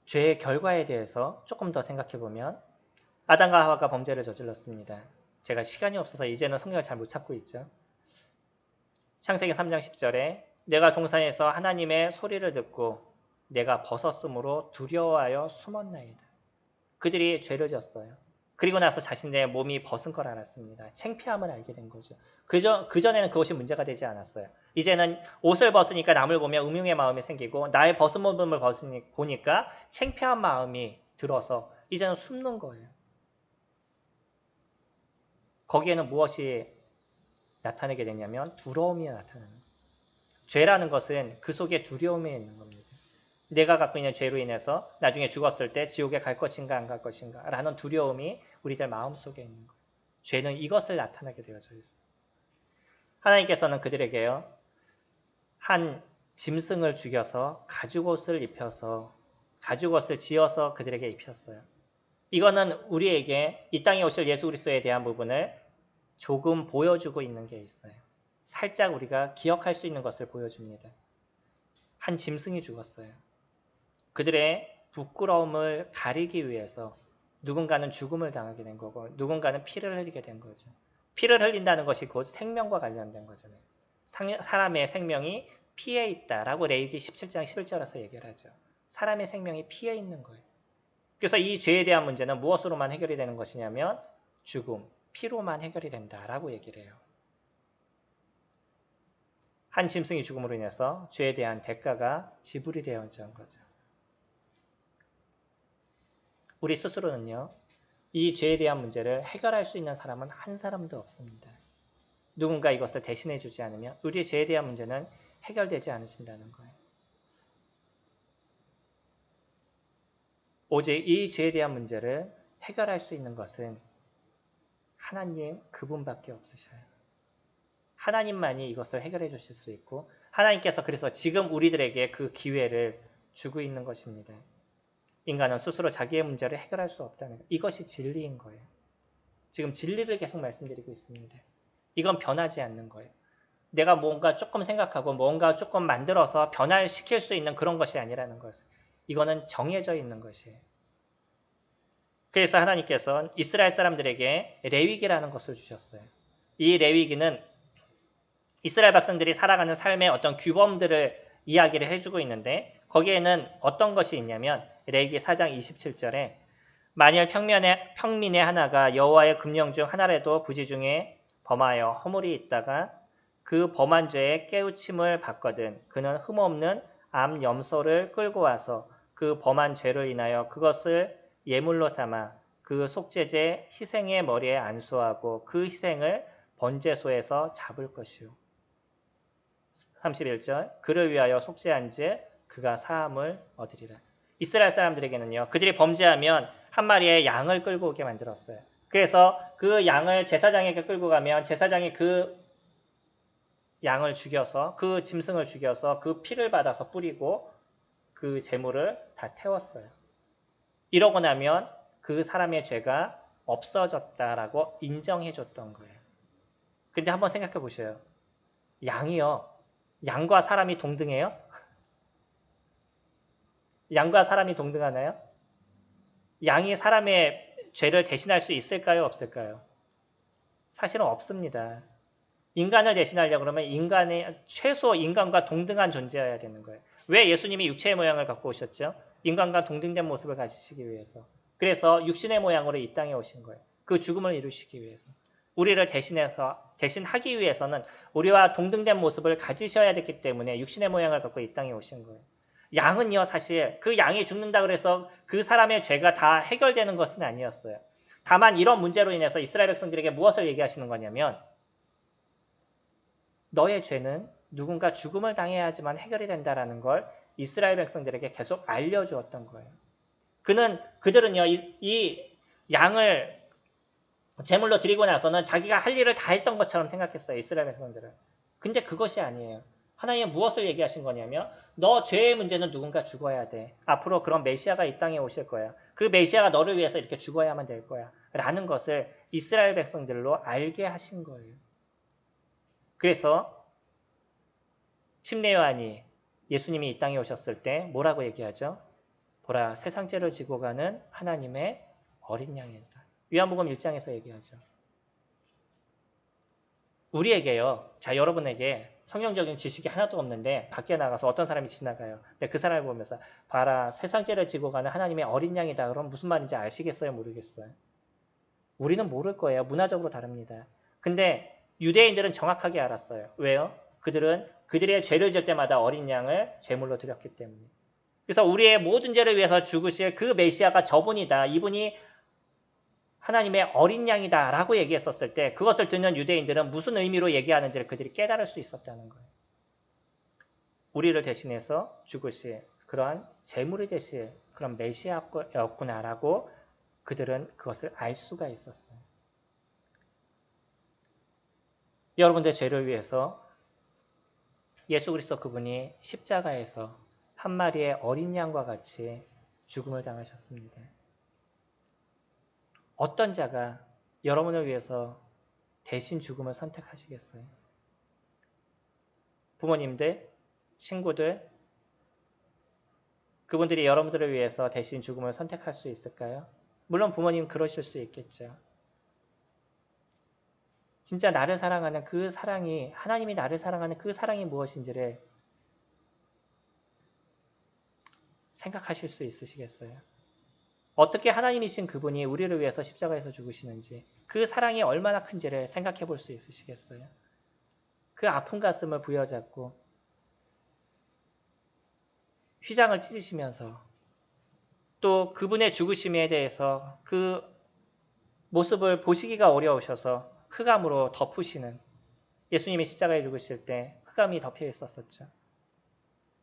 죄의 결과에 대해서 조금 더 생각해 보면 아담과 하와가 범죄를 저질렀습니다. 제가 시간이 없어서 이제는 성경을 잘 못 찾고 있죠. 창세기 3장 10절에 내가 동산에서 하나님의 소리를 듣고 내가 벗었으므로 두려워하여 숨었나이다. 그들이 죄를 지었어요. 그리고 나서 자신의 몸이 벗은 걸 알았습니다. 창피함을 알게 된 거죠. 그전에는 그것이 문제가 되지 않았어요. 이제는 옷을 벗으니까 남을 보면 음흉의 마음이 생기고 나의 벗은 몸을 보니까 창피한 마음이 들어서 이제는 숨는 거예요. 거기에는 무엇이 나타나게 되냐면 두려움이 나타나는 거예요. 죄라는 것은 그 속에 두려움이 있는 겁니다. 내가 갖고 있는 죄로 인해서 나중에 죽었을 때 지옥에 갈 것인가 안 갈 것인가 라는 두려움이 우리들 마음속에 있는 거예요. 죄는 이것을 나타나게 되어져 있어요. 하나님께서는 그들에게요. 한 짐승을 죽여서 가죽옷을 입혀서 가죽옷을 지어서 그들에게 입혔어요. 이거는 우리에게 이 땅에 오실 예수 그리스도에 대한 부분을 조금 보여주고 있는 게 있어요. 살짝 우리가 기억할 수 있는 것을 보여줍니다. 한 짐승이 죽었어요. 그들의 부끄러움을 가리기 위해서 누군가는 죽음을 당하게 된 거고 누군가는 피를 흘리게 된 거죠. 피를 흘린다는 것이 곧 생명과 관련된 거잖아요. 사람의 생명이 피에 있다라고 레위기 17장 11절에서 얘기를 하죠. 사람의 생명이 피에 있는 거예요. 그래서 이 죄에 대한 문제는 무엇으로만 해결이 되는 것이냐면 죽음, 피로만 해결이 된다라고 얘기를 해요. 한 짐승이 죽음으로 인해서 죄에 대한 대가가 지불이 되어진 거죠. 우리 스스로는요. 이 죄에 대한 문제를 해결할 수 있는 사람은 한 사람도 없습니다. 누군가 이것을 대신해 주지 않으면 우리의 죄에 대한 문제는 해결되지 않으신다는 거예요. 오직 이 죄에 대한 문제를 해결할 수 있는 것은 하나님 그분밖에 없으셔요. 하나님만이 이것을 해결해 주실 수 있고 하나님께서 그래서 지금 우리들에게 그 기회를 주고 있는 것입니다. 인간은 스스로 자기의 문제를 해결할 수 없다는 것. 이것이 진리인 거예요. 지금 진리를 계속 말씀드리고 있습니다. 이건 변하지 않는 거예요. 내가 뭔가 조금 생각하고 뭔가 조금 만들어서 변화시킬 수 있는 그런 것이 아니라는 것을. 이거는 정해져 있는 것이에요. 그래서 하나님께서는 이스라엘 사람들에게 레위기라는 것을 주셨어요. 이 레위기는 이스라엘 백성들이 살아가는 삶의 어떤 규범들을 이야기를 해주고 있는데 거기에는 어떤 것이 있냐면 레위기 4장 27절에 만일 평민의 하나가 여호와의 금령 중 하나라도 부지 중에 범하여 허물이 있다가 그 범한 죄에 깨우침을 받거든 그는 흠없는 암 염소를 끌고 와서 그 범한 죄를 인하여 그것을 예물로 삼아 그 속죄제 희생의 머리에 안수하고 그 희생을 번제소에서 잡을 것이요. 31절 그를 위하여 속죄한즉 그가 사함을 얻으리라. 이스라엘 사람들에게는요. 그들이 범죄하면 한 마리의 양을 끌고 오게 만들었어요. 그래서 그 양을 제사장에게 끌고 가면 제사장이 그 양을 죽여서 그 짐승을 죽여서 그 피를 받아서 뿌리고 그 제물을 다 태웠어요. 이러고 나면 그 사람의 죄가 없어졌다라고 인정해줬던 거예요. 근데 한번 생각해 보셔요. 양이요. 양과 사람이 동등해요? 양과 사람이 동등하나요? 양이 사람의 죄를 대신할 수 있을까요? 없을까요? 사실은 없습니다. 인간을 대신하려고 그러면 인간의 최소 인간과 동등한 존재여야 되는 거예요. 왜 예수님이 육체의 모양을 갖고 오셨죠? 인간과 동등된 모습을 가지시기 위해서. 그래서 육신의 모양으로 이 땅에 오신 거예요. 그 죽음을 이루시기 위해서. 우리를 대신하기 위해서는 우리와 동등된 모습을 가지셔야 됐기 때문에 육신의 모양을 갖고 이 땅에 오신 거예요. 양은요, 사실 그 양이 죽는다 그래서 그 사람의 죄가 다 해결되는 것은 아니었어요. 다만 이런 문제로 인해서 이스라엘 백성들에게 무엇을 얘기하시는 거냐면 너의 죄는 누군가 죽음을 당해야 하지만 해결이 된다라는 걸 이스라엘 백성들에게 계속 알려주었던 거예요. 그들은요, 이 양을 제물로 드리고 나서는 자기가 할 일을 다 했던 것처럼 생각했어요. 이스라엘 백성들은. 근데 그것이 아니에요. 하나님은 무엇을 얘기하신 거냐면 너 죄의 문제는 누군가 죽어야 돼. 앞으로 그런 메시아가 이 땅에 오실 거야. 그 메시아가 너를 위해서 이렇게 죽어야만 될 거야. 라는 것을 이스라엘 백성들로 알게 하신 거예요. 그래서 침례 요한이 예수님이 이 땅에 오셨을 때 뭐라고 얘기하죠? 보라, 세상 죄를 지고 가는 하나님의 어린 양이다. 요한복음 1장에서 얘기하죠. 우리에게요. 자, 여러분에게 성경적인 지식이 하나도 없는데 밖에 나가서 어떤 사람이 지나가요. 근데 그 사람을 보면서 봐라, 세상 죄를 지고 가는 하나님의 어린 양이다. 그럼 무슨 말인지 아시겠어요? 모르겠어요? 우리는 모를 거예요. 문화적으로 다릅니다. 근데 유대인들은 정확하게 알았어요. 왜요? 그들은 그들의 죄를 질 때마다 어린 양을 제물로 드렸기 때문에. 그래서 우리의 모든 죄를 위해서 죽으실 그 메시아가 저분이다. 이분이 하나님의 어린 양이다 라고 얘기했었을 때 그것을 듣는 유대인들은 무슨 의미로 얘기하는지를 그들이 깨달을 수 있었다는 거예요. 우리를 대신해서 죽으실 그러한 제물이 되실 그런 메시아였구나라고 그들은 그것을 알 수가 있었어요. 여러분들의 죄를 위해서 예수 그리스도 그분이 십자가에서 한 마리의 어린 양과 같이 죽음을 당하셨습니다. 어떤 자가 여러분을 위해서 대신 죽음을 선택하시겠어요? 부모님들, 친구들, 그분들이 여러분들을 위해서 대신 죽음을 선택할 수 있을까요? 물론 부모님 그러실 수 있겠죠. 진짜 나를 사랑하는 그 사랑이, 하나님이 나를 사랑하는 그 사랑이 무엇인지를 생각하실 수 있으시겠어요? 어떻게 하나님이신 그분이 우리를 위해서 십자가에서 죽으시는지 그 사랑이 얼마나 큰지를 생각해 볼 수 있으시겠어요? 그 아픈 가슴을 부여잡고 휘장을 찢으시면서 또 그분의 죽으심에 대해서 그 모습을 보시기가 어려우셔서 흑암으로 덮으시는 예수님이 십자가에 죽으실 때 흑암이 덮여 있었었죠.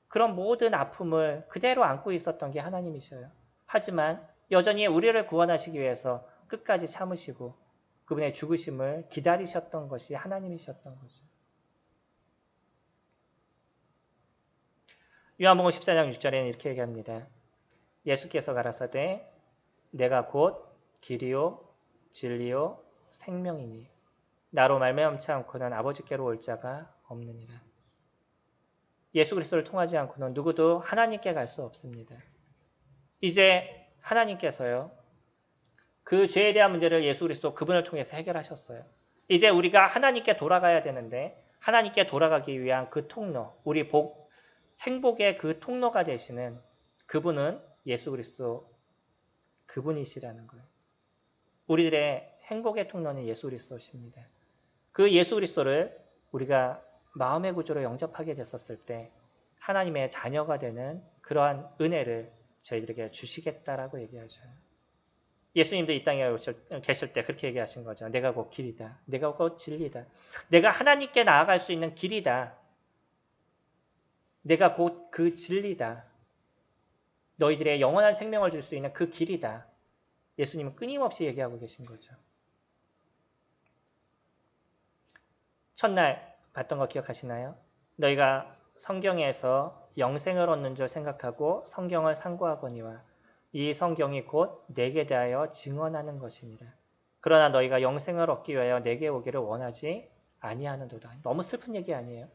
그런 모든 아픔을 그대로 안고 있었던 게 하나님이셔요. 하지만 여전히 우리를 구원하시기 위해서 끝까지 참으시고 그분의 죽으심을 기다리셨던 것이 하나님이셨던 거죠. 요한복음 14장 6절에는 이렇게 얘기합니다. 예수께서 가라사대 내가 곧 길이요 진리요 생명이니 나로 말미암지 않고는 아버지께로 올 자가 없느니라. 예수 그리스도를 통하지 않고는 누구도 하나님께 갈 수 없습니다. 이제 하나님께서요. 그 죄에 대한 문제를 예수 그리스도 그분을 통해서 해결하셨어요. 이제 우리가 하나님께 돌아가야 되는데 하나님께 돌아가기 위한 그 통로, 우리 행복의 그 통로가 되시는 그분은 예수 그리스도 그분이시라는 거예요. 우리들의 행복의 통로는 예수 그리스도십니다. 그 예수 그리스도를 우리가 마음의 구조로 영접하게 됐었을 때 하나님의 자녀가 되는 그러한 은혜를 저희들에게 주시겠다라고 얘기하죠. 예수님도 이 땅에 계실 때 그렇게 얘기하신 거죠. 내가 곧 길이다. 내가 곧 진리다. 내가 하나님께 나아갈 수 있는 길이다. 내가 곧 그 진리다. 너희들의 영원한 생명을 줄 수 있는 그 길이다. 예수님은 끊임없이 얘기하고 계신 거죠. 첫날 봤던 거 기억하시나요? 너희가 성경에서 영생을 얻는 줄 생각하고 성경을 상고하거니와 이 성경이 곧 내게 대하여 증언하는 것이니라. 그러나 너희가 영생을 얻기 위하여 내게 오기를 원하지 아니하는도다. 너무 슬픈 얘기 아니에요?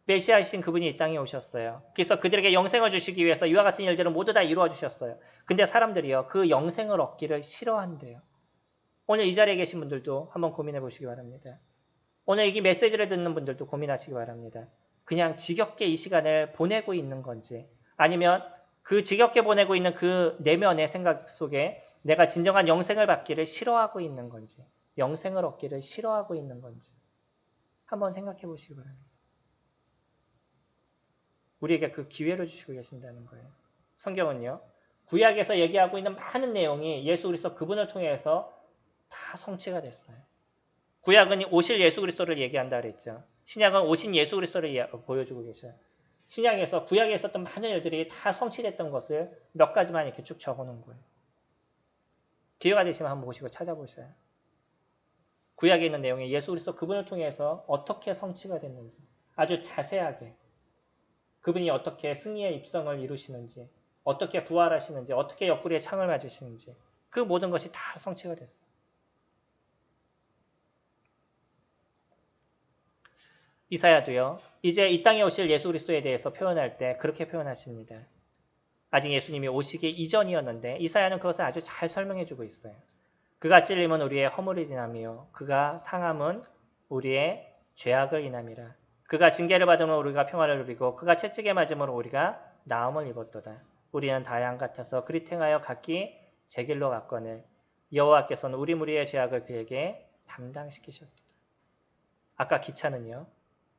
메시아이신 그분이 이 땅에 오셨어요. 그래서 그들에게 영생을 주시기 위해서 이와 같은 일들을 모두 다 이루어 주셨어요. 근데 사람들이요. 그 영생을 얻기를 싫어한대요. 오늘 이 자리에 계신 분들도 한번 고민해 보시기 바랍니다. 오늘 이 메시지를 듣는 분들도 고민하시기 바랍니다. 그냥 지겹게 이 시간을 보내고 있는 건지 아니면 그 지겹게 보내고 있는 그 내면의 생각 속에 내가 진정한 영생을 받기를 싫어하고 있는 건지 영생을 얻기를 싫어하고 있는 건지 한번 생각해 보시기 바랍니다. 우리에게 그 기회를 주시고 계신다는 거예요. 성경은요. 구약에서 얘기하고 있는 많은 내용이 예수 그리스도 그분을 통해서 다 성취가 됐어요. 구약은 오실 예수 그리스도를 얘기한다 그랬죠. 신약은 오신 예수 그리스도를 보여주고 계셔요. 신약에서 구약에 있었던 많은 일들이 다 성취됐던 것을 몇 가지만 이렇게 쭉 적어놓은 거예요. 기회가 되시면 한번 보시고 찾아보셔요. 구약에 있는 내용이 예수 그리스도 그분을 통해서 어떻게 성취가 됐는지 아주 자세하게 그분이 어떻게 승리의 입성을 이루시는지 어떻게 부활하시는지 어떻게 옆구리에 창을 맞으시는지 그 모든 것이 다 성취가 됐어요. 이사야도요. 이제 이 땅에 오실 예수 그리스도에 대해서 표현할 때 그렇게 표현하십니다. 아직 예수님이 오시기 이전이었는데 이사야는 그것을 아주 잘 설명해 주고 있어요. 그가 찔림은 우리의 허물을 인하며 그가 상함은 우리의 죄악을 인함이라. 그가 징계를 받음으로 우리가 평화를 누리고 그가 채찍에 맞음으로 우리가 나음을 입었도다. 우리는 다 양 같아서 그리 행하여 각기 제 길로 갔거늘 여호와께서는 우리 무리의 죄악을 그에게 담당시키셨도다. 아까 기차는요.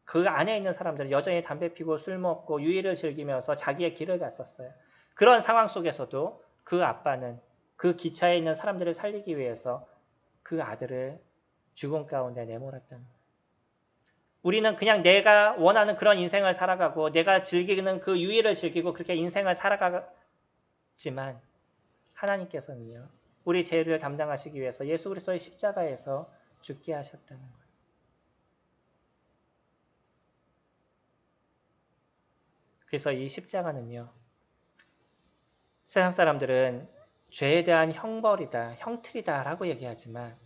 그 안에 있는 사람들은 여전히 담배 피고 술 먹고 유의를 즐기면서 자기의 길을 갔었어요. 그런 상황 속에서도 그 아빠는 그 기차에 있는 사람들을 살리기 위해서 그 아들을 죽음 가운데 내몰았다는 거예요. 우리는 그냥 내가 원하는 그런 인생을 살아가고 내가 즐기는 그 유의를 즐기고 그렇게 인생을 살아가지만 하나님께서는요. 우리 죄를 담당하시기 위해서 예수 그리스도의 십자가에서 죽게 하셨다는 거예요. 그래서 이 십자가는요. 세상 사람들은 죄에 대한 형벌이다, 형틀이다 라고 얘기하지만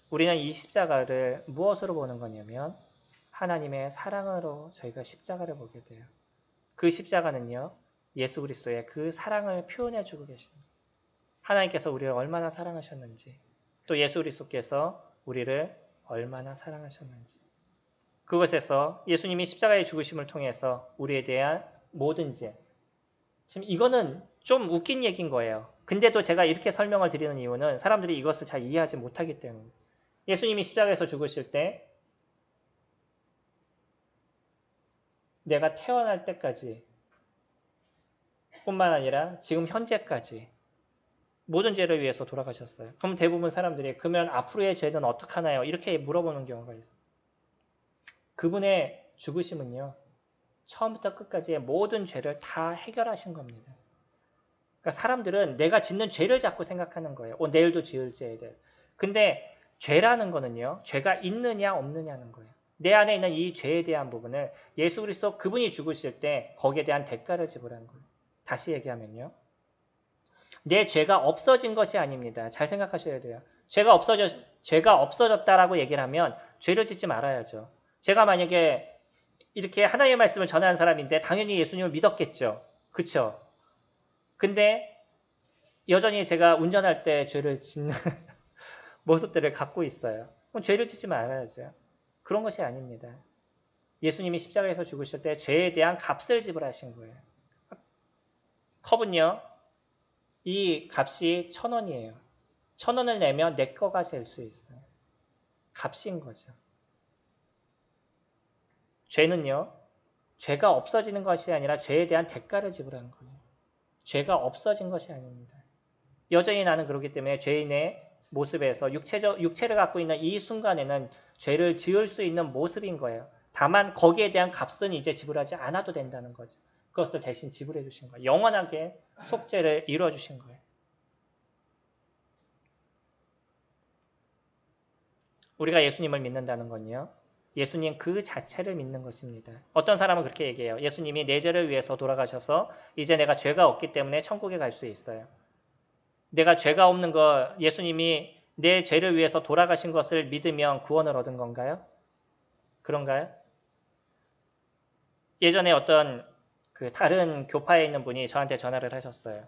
우리는 이 십자가를 무엇으로 보는 거냐면 하나님의 사랑으로 저희가 십자가를 보게 돼요. 그 십자가는요. 예수 그리스도의 그 사랑을 표현해 주고 계십니다. 하나님께서 우리를 얼마나 사랑하셨는지 또 예수 그리스도께서 우리를 얼마나 사랑하셨는지 그것에서 예수님이 십자가의 죽으심을 통해서 우리에 대한 모든 죄 지금 이거는 좀 웃긴 얘기인 거예요. 근데도 제가 이렇게 설명을 드리는 이유는 사람들이 이것을 잘 이해하지 못하기 때문에 예수님이 십자가에서 죽으실 때 내가 태어날 때까지 뿐만 아니라 지금 현재까지 모든 죄를 위해서 돌아가셨어요. 그럼 대부분 사람들이 그러면 앞으로의 죄는 어떡하나요? 이렇게 물어보는 경우가 있어요. 그분의 죽으심은요. 처음부터 끝까지의 모든 죄를 다 해결하신 겁니다. 그러니까 사람들은 내가 짓는 죄를 자꾸 생각하는 거예요. 내일도 지을 죄에 대해. 근데 죄라는 거는요. 죄가 있느냐 없느냐는 거예요. 내 안에 있는 이 죄에 대한 부분을 예수 그리스도 그분이 죽으실 때 거기에 대한 대가를 지불한 거예요. 다시 얘기하면요. 내 죄가 없어진 것이 아닙니다. 잘 생각하셔야 돼요. 죄가 없어졌다라고 얘기를 하면 죄를 짓지 말아야죠. 제가 만약에 이렇게 하나님의 말씀을 전하는 사람인데 당연히 예수님을 믿었겠죠. 그쵸? 근데 여전히 제가 운전할 때 죄를 짓는 모습들을 갖고 있어요. 그럼 죄를 짓지 말아야죠. 그런 것이 아닙니다. 예수님이 십자가에서 죽으실 때 죄에 대한 값을 지불하신 거예요. 컵은요. 이 값이 1,000원이에요. 1,000원을 내면 내 거가 될 수 있어요. 값인 거죠. 죄는요. 죄가 없어지는 것이 아니라 죄에 대한 대가를 지불하는 거예요. 죄가 없어진 것이 아닙니다. 여전히 나는 그렇기 때문에 죄인의 모습에서 육체를 갖고 있는 이 순간에는 죄를 지을 수 있는 모습인 거예요. 다만 거기에 대한 값은 이제 지불하지 않아도 된다는 거죠. 그것을 대신 지불해 주신 거예요. 영원하게 속죄를 이루어 주신 거예요. 우리가 예수님을 믿는다는 건요. 예수님 그 자체를 믿는 것입니다. 어떤 사람은 그렇게 얘기해요. 예수님이 내 죄를 위해서 돌아가셔서 이제 내가 죄가 없기 때문에 천국에 갈 수 있어요. 내가 죄가 없는 거 예수님이 내 죄를 위해서 돌아가신 것을 믿으면 구원을 얻은 건가요? 그런가요? 예전에 어떤 다른 교파에 있는 분이 저한테 전화를 하셨어요.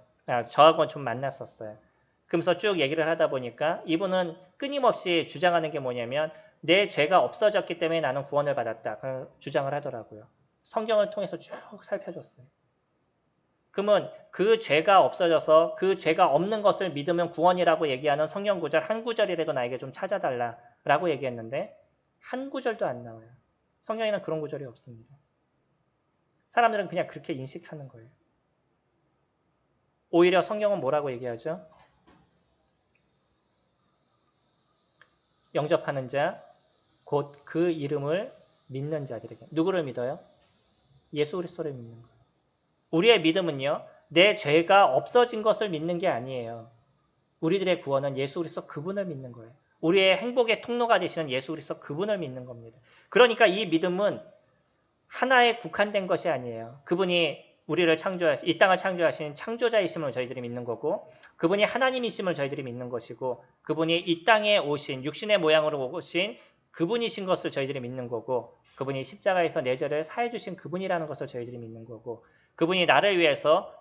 저하고는 좀 만났었어요. 그러면서 쭉 얘기를 하다 보니까 이분은 끊임없이 주장하는 게 뭐냐면 내 죄가 없어졌기 때문에 나는 구원을 받았다. 그런 주장을 하더라고요. 성경을 통해서 쭉 살펴줬어요. 그러면 그 죄가 없어져서 그 죄가 없는 것을 믿으면 구원이라고 얘기하는 성경 구절 한 구절이라도 나에게 좀 찾아달라라고 얘기했는데 한 구절도 안 나와요. 성경에는 그런 구절이 없습니다. 사람들은 그냥 그렇게 인식하는 거예요. 오히려 성경은 뭐라고 얘기하죠? 영접하는 자, 곧 그 이름을 믿는 자들에게. 누구를 믿어요? 예수 그리스도를 믿는 거예요. 우리의 믿음은요. 내 죄가 없어진 것을 믿는 게 아니에요. 우리들의 구원은 예수 그리스도 그분을 믿는 거예요. 우리의 행복의 통로가 되시는 예수 그리스도 그분을 믿는 겁니다. 그러니까 이 믿음은 하나에 국한된 것이 아니에요. 그분이 우리를 이 땅을 창조하신 창조자이심을 저희들이 믿는 거고 그분이 하나님이심을 저희들이 믿는 것이고 그분이 이 땅에 오신 육신의 모양으로 오신 그분이신 것을 저희들이 믿는 거고 그분이 십자가에서 내 죄를 사해 주신 그분이라는 것을 저희들이 믿는 거고 그분이 나를 위해서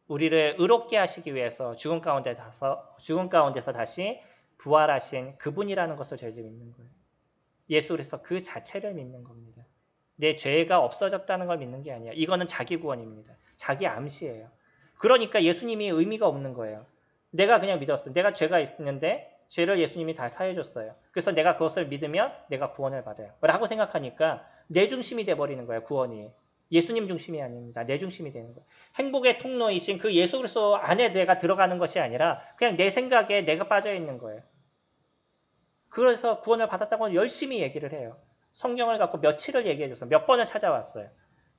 우리를 의롭게 하시기 위해서 죽음 가운데서 다시 부활하신 그분이라는 것을 저희들이 믿는 거예요. 예수 그리스도 그 자체를 믿는 겁니다. 내 죄가 없어졌다는 걸 믿는 게 아니에요. 이거는 자기 구원입니다. 자기 암시예요. 그러니까 예수님이 의미가 없는 거예요. 내가 그냥 믿었어요. 내가 죄가 있는데 죄를 예수님이 다 사해줬어요. 그래서 내가 그것을 믿으면 내가 구원을 받아요. 라고 생각하니까 내 중심이 돼버리는 거예요. 구원이. 예수님 중심이 아닙니다. 내 중심이 되는 거예요. 행복의 통로이신 그 예수 그리스도 안에 내가 들어가는 것이 아니라 그냥 내 생각에 내가 빠져있는 거예요. 그래서 구원을 받았다고 열심히 얘기를 해요. 성경을 갖고 며칠을 얘기해줘서 몇 번을 찾아왔어요.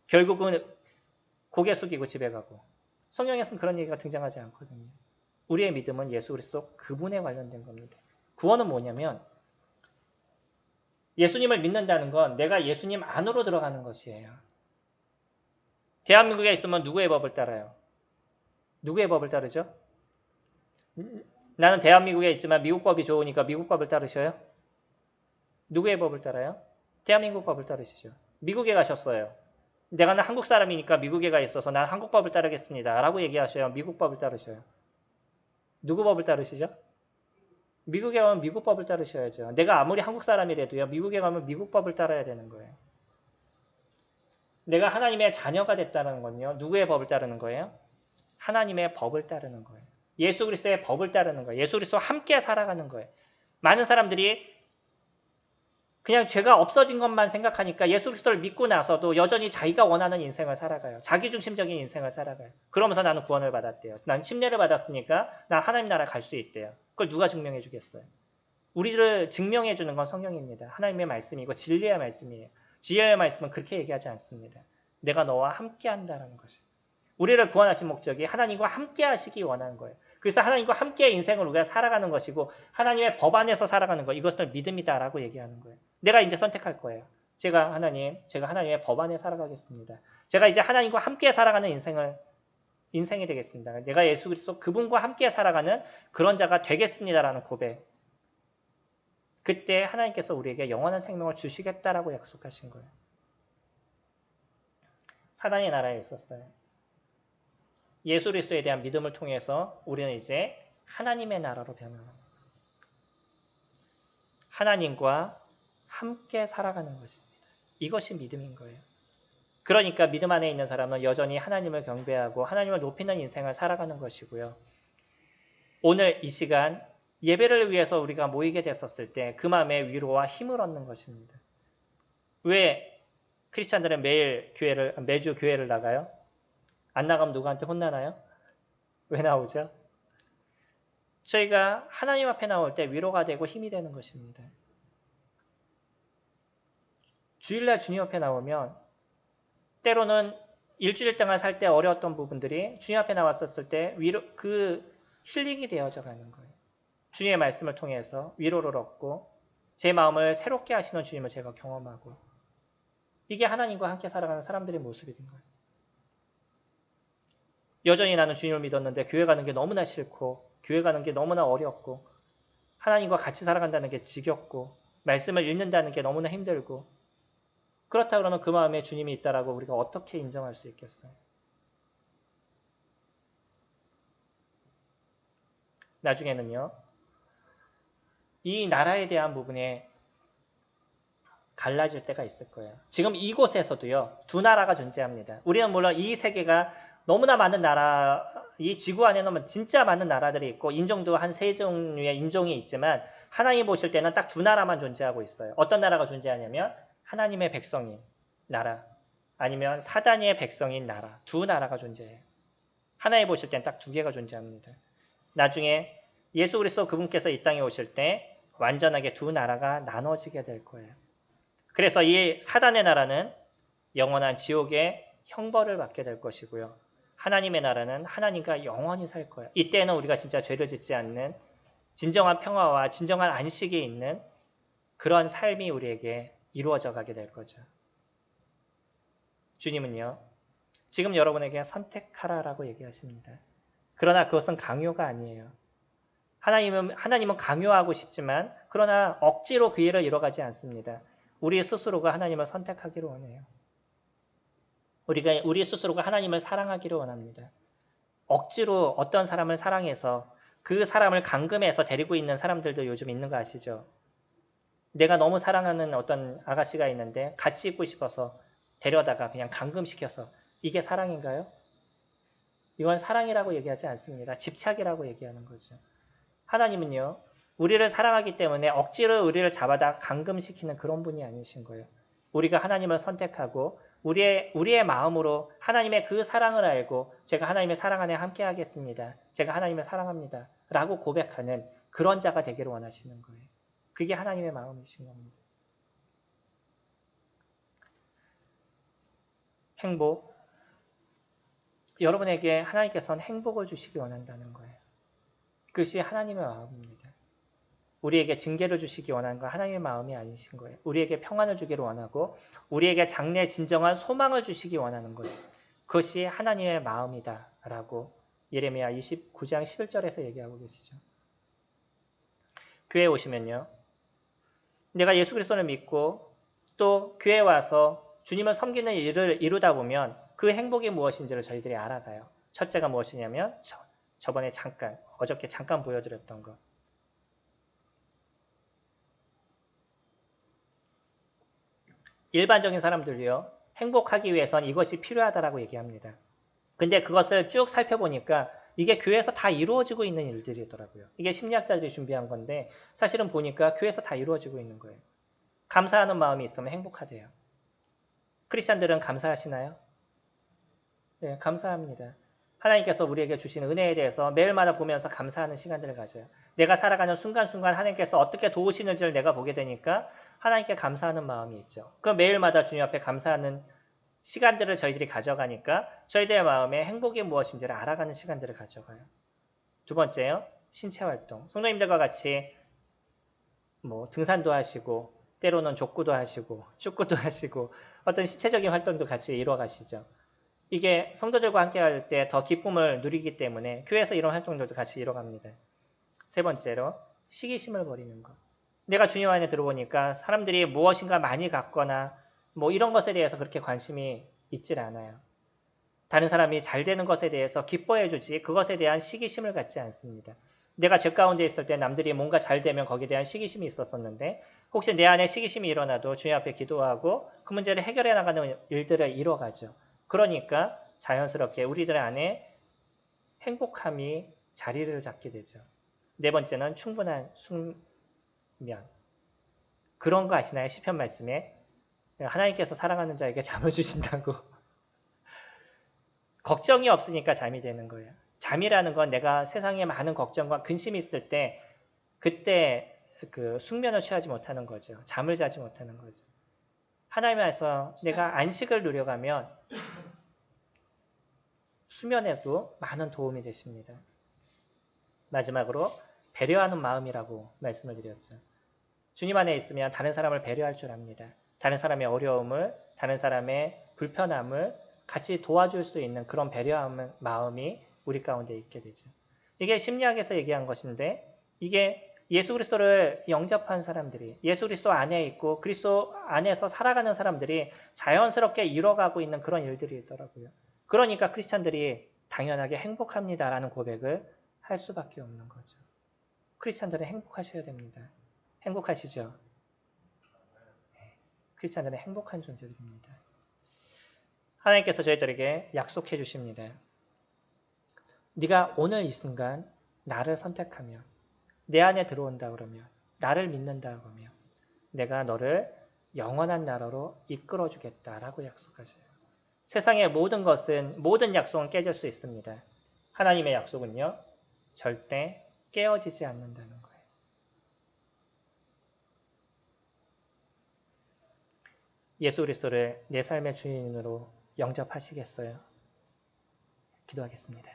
결국은 고개 숙이고 집에 가고. 성경에서는 그런 얘기가 등장하지 않거든요. 우리의 믿음은 예수 그리스도 그분에 관련된 겁니다. 구원은 뭐냐면 예수님을 믿는다는 건 내가 예수님 안으로 들어가는 것이에요. 대한민국에 있으면 누구의 법을 따라요? 누구의 법을 따르죠? 나는 대한민국에 있지만 미국 법이 좋으니까 미국 법을 따르셔요? 누구의 법을 따라요? 대한민국 법을 따르시죠. 미국에 가셨어요. 내가 한국 사람이니까 미국에 가 있어서 난 한국 법을 따르겠습니다. 라고 얘기하셔요. 미국 법을 따르셔요. 누구 법을 따르시죠? 미국에 가면 미국 법을 따르셔야죠. 내가 아무리 한국 사람이라도요. 미국에 가면 미국 법을 따라야 되는 거예요. 내가 하나님의 자녀가 됐다는 건요. 누구의 법을 따르는 거예요? 하나님의 법을 따르는 거예요. 예수 그리스도의 법을 따르는 거예요. 예수 그리스도와 함께 살아가는 거예요. 많은 사람들이 그냥 죄가 없어진 것만 생각하니까 예수 그리스도를 믿고 나서도 여전히 자기가 원하는 인생을 살아가요. 자기중심적인 인생을 살아가요. 그러면서 나는 구원을 받았대요. 난 침례를 받았으니까 나 하나님 나라에 갈 수 있대요. 그걸 누가 증명해 주겠어요? 우리를 증명해 주는 건 성경입니다. 하나님의 말씀이고 진리의 말씀이에요. 지혜의 말씀은 그렇게 얘기하지 않습니다. 내가 너와 함께 한다는 것이에요. 우리를 구원하신 목적이 하나님과 함께 하시기 원하는 거예요. 그래서 하나님과 함께 인생을 우리가 살아가는 것이고 하나님의 법 안에서 살아가는 것, 이것을 믿음이다라고 얘기하는 거예요. 내가 이제 선택할 거예요. 제가 하나님의 법 안에 살아가겠습니다. 제가 이제 하나님과 함께 살아가는 인생이 되겠습니다. 내가 예수 그리스도 그분과 함께 살아가는 그런 자가 되겠습니다라는 고백. 그때 하나님께서 우리에게 영원한 생명을 주시겠다라고 약속하신 거예요. 사단의 나라에 있었어요. 예수 그리스도에 대한 믿음을 통해서 우리는 이제 하나님의 나라로 변화합니다. 하나님과 함께 살아가는 것입니다. 이것이 믿음인 거예요. 그러니까 믿음 안에 있는 사람은 여전히 하나님을 경배하고 하나님을 높이는 인생을 살아가는 것이고요. 오늘 이 시간 예배를 위해서 우리가 모이게 됐었을 때 그 마음에 위로와 힘을 얻는 것입니다. 왜 크리스찬들은 매주 교회를 나가요? 안 나가면 누구한테 혼나나요? 왜 나오죠? 저희가 하나님 앞에 나올 때 위로가 되고 힘이 되는 것입니다. 주일날 주님 앞에 나오면 때로는 일주일 동안 살 때 어려웠던 부분들이 주님 앞에 나왔었을 때 힐링이 되어져 가는 거예요. 주님의 말씀을 통해서 위로를 얻고 제 마음을 새롭게 하시는 주님을 제가 경험하고 이게 하나님과 함께 살아가는 사람들의 모습이 된 거예요. 여전히 나는 주님을 믿었는데 교회 가는 게 너무나 싫고 교회 가는 게 너무나 어렵고 하나님과 같이 살아간다는 게 지겹고 말씀을 읽는다는 게 너무나 힘들고 그렇다 그러면 그 마음에 주님이 있다라고 우리가 어떻게 인정할 수 있겠어요? 나중에는요. 이 나라에 대한 부분에 갈라질 때가 있을 거예요. 지금 이곳에서도요. 두 나라가 존재합니다. 우리는 물론 이 세계가 너무나 많은 나라, 이 지구 안에는 진짜 많은 나라들이 있고 인종도 한 3종류의 인종이 있지만 하나님 보실 때는 딱 두 나라만 존재하고 있어요. 어떤 나라가 존재하냐면 하나님의 백성인 나라 아니면 사단의 백성인 나라 두 나라가 존재해요. 하나님 보실 때는 딱 두 개가 존재합니다. 나중에 예수 그리스도 그분께서 이 땅에 오실 때 완전하게 두 나라가 나눠지게 될 거예요. 그래서 이 사단의 나라는 영원한 지옥의 형벌을 받게 될 것이고요. 하나님의 나라는 하나님과 영원히 살 거예요. 이때는 우리가 진짜 죄를 짓지 않는 진정한 평화와 진정한 안식이 있는 그런 삶이 우리에게 이루어져 가게 될 거죠. 주님은요. 지금 여러분에게 선택하라라고 얘기하십니다. 그러나 그것은 강요가 아니에요. 하나님은 강요하고 싶지만 그러나 억지로 그 일을 이뤄가지 않습니다. 우리 스스로가 하나님을 선택하기를 원해요. 우리 스스로가 하나님을 사랑하기를 원합니다. 억지로 어떤 사람을 사랑해서 그 사람을 감금해서 데리고 있는 사람들도 요즘 있는 거 아시죠? 내가 너무 사랑하는 어떤 아가씨가 있는데 같이 있고 싶어서 데려다가 그냥 감금시켜서 이게 사랑인가요? 이건 사랑이라고 얘기하지 않습니다. 집착이라고 얘기하는 거죠. 하나님은요. 우리를 사랑하기 때문에 억지로 우리를 잡아다 감금시키는 그런 분이 아니신 거예요. 우리가 하나님을 선택하고 우리의 마음으로 하나님의 그 사랑을 알고 제가 하나님의 사랑 안에 함께 하겠습니다. 제가 하나님을 사랑합니다. 라고 고백하는 그런 자가 되기를 원하시는 거예요. 그게 하나님의 마음이신 겁니다. 행복. 여러분에게 하나님께서는 행복을 주시기 원한다는 거예요. 그것이 하나님의 마음입니다. 우리에게 징계를 주시기 원하는 건 하나님의 마음이 아니신 거예요. 우리에게 평안을 주기를 원하고 우리에게 장래 진정한 소망을 주시기 원하는 거예요. 그것이 하나님의 마음이다 라고 예레미야 29장 11절에서 얘기하고 계시죠. 교회에 오시면요. 내가 예수 그리스도를 믿고 또 교회에 와서 주님을 섬기는 일을 이루다 보면 그 행복이 무엇인지를 저희들이 알아가요. 첫째가 무엇이냐면 어저께 잠깐 보여드렸던 것. 일반적인 사람들이요. 행복하기 위해선 이것이 필요하다라고 얘기합니다. 근데 그것을 쭉 살펴보니까 이게 교회에서 다 이루어지고 있는 일들이더라고요. 이게 심리학자들이 준비한 건데 사실은 보니까 교회에서 다 이루어지고 있는 거예요. 감사하는 마음이 있으면 행복하대요. 크리스찬들은 감사하시나요? 네, 감사합니다. 하나님께서 우리에게 주신 은혜에 대해서 매일마다 보면서 감사하는 시간들을 가져요. 내가 살아가는 순간순간 하나님께서 어떻게 도우시는지를 내가 보게 되니까 하나님께 감사하는 마음이 있죠. 그럼 매일마다 주님 앞에 감사하는 시간들을 저희들이 가져가니까 저희들의 마음에 행복이 무엇인지를 알아가는 시간들을 가져가요. 두 번째요. 신체 활동. 성도님들과 같이 뭐 등산도 하시고 때로는 족구도 하시고 축구도 하시고 어떤 신체적인 활동도 같이 이루어 가시죠. 이게 성도들과 함께 할 때 더 기쁨을 누리기 때문에 교회에서 이런 활동들도 같이 이뤄갑니다. 세 번째로 시기심을 버리는 것. 내가 주님 안에 들어보니까 사람들이 무엇인가 많이 갖거나 뭐 이런 것에 대해서 그렇게 관심이 있질 않아요. 다른 사람이 잘 되는 것에 대해서 기뻐해 주지 그것에 대한 시기심을 갖지 않습니다. 내가 죄 가운데 있을 때 남들이 뭔가 잘 되면 거기에 대한 시기심이 있었었는데 혹시 내 안에 시기심이 일어나도 주님 앞에 기도하고 그 문제를 해결해 나가는 일들을 이뤄가죠. 그러니까 자연스럽게 우리들 안에 행복함이 자리를 잡게 되죠. 네 번째는 충분한 숙면. 그런 거 아시나요? 시편 말씀에 하나님께서 사랑하는 자에게 잠을 주신다고. 걱정이 없으니까 잠이 되는 거예요. 잠이라는 건 내가 세상에 많은 걱정과 근심이 있을 때 그때 그 숙면을 취하지 못하는 거죠. 잠을 자지 못하는 거죠. 하나님 안에서 내가 안식을 누려가면 수면에도 많은 도움이 되십니다. 마지막으로 배려하는 마음이라고 말씀을 드렸죠. 주님 안에 있으면 다른 사람을 배려할 줄 압니다. 다른 사람의 어려움을, 다른 사람의 불편함을 같이 도와줄 수 있는 그런 배려하는 마음이 우리 가운데 있게 되죠. 이게 심리학에서 얘기한 것인데 이게 예수 그리스도를 영접한 사람들이 예수 그리스도 안에 있고 그리스도 안에서 살아가는 사람들이 자연스럽게 이뤄가고 있는 그런 일들이 있더라고요. 그러니까 크리스찬들이 당연하게 행복합니다라는 고백을 할 수밖에 없는 거죠. 크리스찬들은 행복하셔야 됩니다. 행복하시죠? 크리스찬들은 행복한 존재들입니다. 하나님께서 저희들에게 약속해 주십니다. 네가 오늘 이 순간 나를 선택하며 내 안에 들어온다 그러면 나를 믿는다 그러면 내가 너를 영원한 나라로 이끌어 주겠다라고 약속하셔요. 세상의 모든 것은 모든 약속은 깨질 수 있습니다. 하나님의 약속은요. 절대 깨어지지 않는다는 거예요. 예수 그리스도를 내 삶의 주인으로 영접하시겠어요? 기도하겠습니다.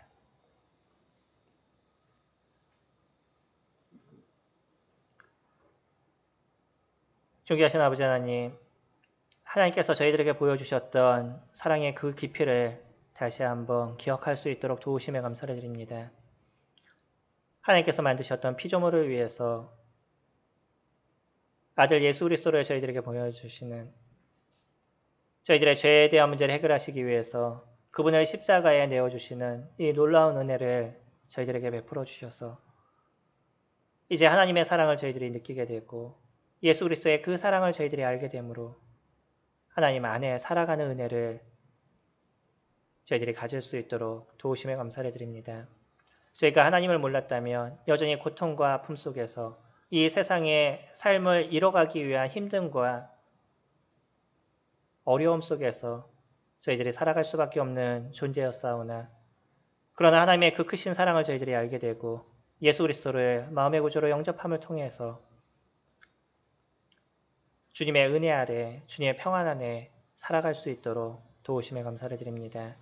존귀하신 아버지 하나님, 하나님께서 저희들에게 보여주셨던 사랑의 그 깊이를 다시 한번 기억할 수 있도록 도우심에 감사를 드립니다. 하나님께서 만드셨던 피조물을 위해서 아들 예수 그리스도를 저희들에게 보여주시는 저희들의 죄에 대한 문제를 해결하시기 위해서 그분을 십자가에 내어주시는 이 놀라운 은혜를 저희들에게 베풀어 주셔서 이제 하나님의 사랑을 저희들이 느끼게 되고 예수 그리스도의 그 사랑을 저희들이 알게 되므로 하나님 안에 살아가는 은혜를 저희들이 가질 수 있도록 도우심에 감사를 드립니다. 저희가 하나님을 몰랐다면 여전히 고통과 아픔 속에서 이 세상의 삶을 이뤄가기 위한 힘듦과 어려움 속에서 저희들이 살아갈 수밖에 없는 존재였사오나 그러나 하나님의 그 크신 사랑을 저희들이 알게 되고 예수 그리스도를 마음의 구주로 영접함을 통해서 주님의 은혜 아래 주님의 평안 안에 살아갈 수 있도록 도우심에 감사를 드립니다.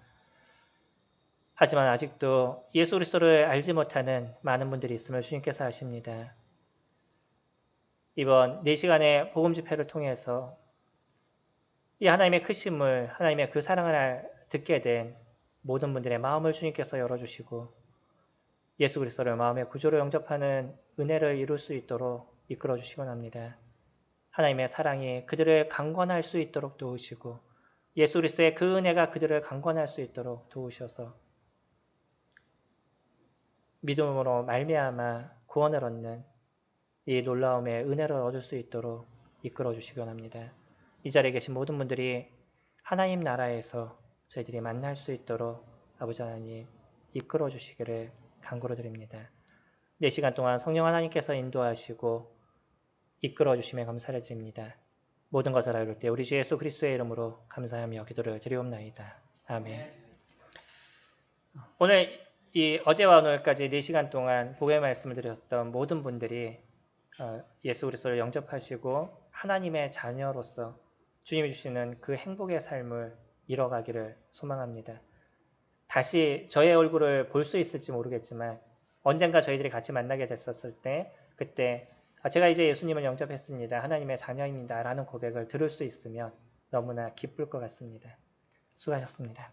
하지만 아직도 예수 그리스도를 알지 못하는 많은 분들이 있음을 주님께서 아십니다. 이번 4시간의 복음 집회를 통해서 이 하나님의 크심을 하나님의 그 사랑을 듣게 된 모든 분들의 마음을 주님께서 열어주시고 예수 그리스도를 마음의 구주로 영접하는 은혜를 이룰 수 있도록 이끌어 주시곤 합니다. 하나님의 사랑이 그들을 강권할 수 있도록 도우시고 예수 그리스도의 그 은혜가 그들을 강권할 수 있도록 도우셔서 믿음으로 말미암아 구원을 얻는 이 놀라움의 은혜를 얻을 수 있도록 이끌어 주시곤 합니다. 이 자리에 계신 모든 분들이 하나님 나라에서 저희들이 만날 수 있도록 아버지 하나님 이끌어 주시기를 간구로 드립니다. 4시간 동안 성령 하나님께서 인도하시고 이끌어 주심에 감사를 드립니다. 모든 것을 이룰 때 우리 주 예수 그리스도의 이름으로 감사하며 기도를 드리옵나이다. 아멘. 오늘 어제와 오늘까지 4시간 동안 복음의 말씀을 드렸던 모든 분들이 예수 그리스도를 영접하시고 하나님의 자녀로서 주님이 주시는 그 행복의 삶을 이뤄가기를 소망합니다. 다시 저의 얼굴을 볼 수 있을지 모르겠지만 언젠가 저희들이 같이 만나게 됐었을 때 그때 제가 이제 예수님을 영접했습니다. 하나님의 자녀입니다. 라는 고백을 들을 수 있으면 너무나 기쁠 것 같습니다. 수고하셨습니다.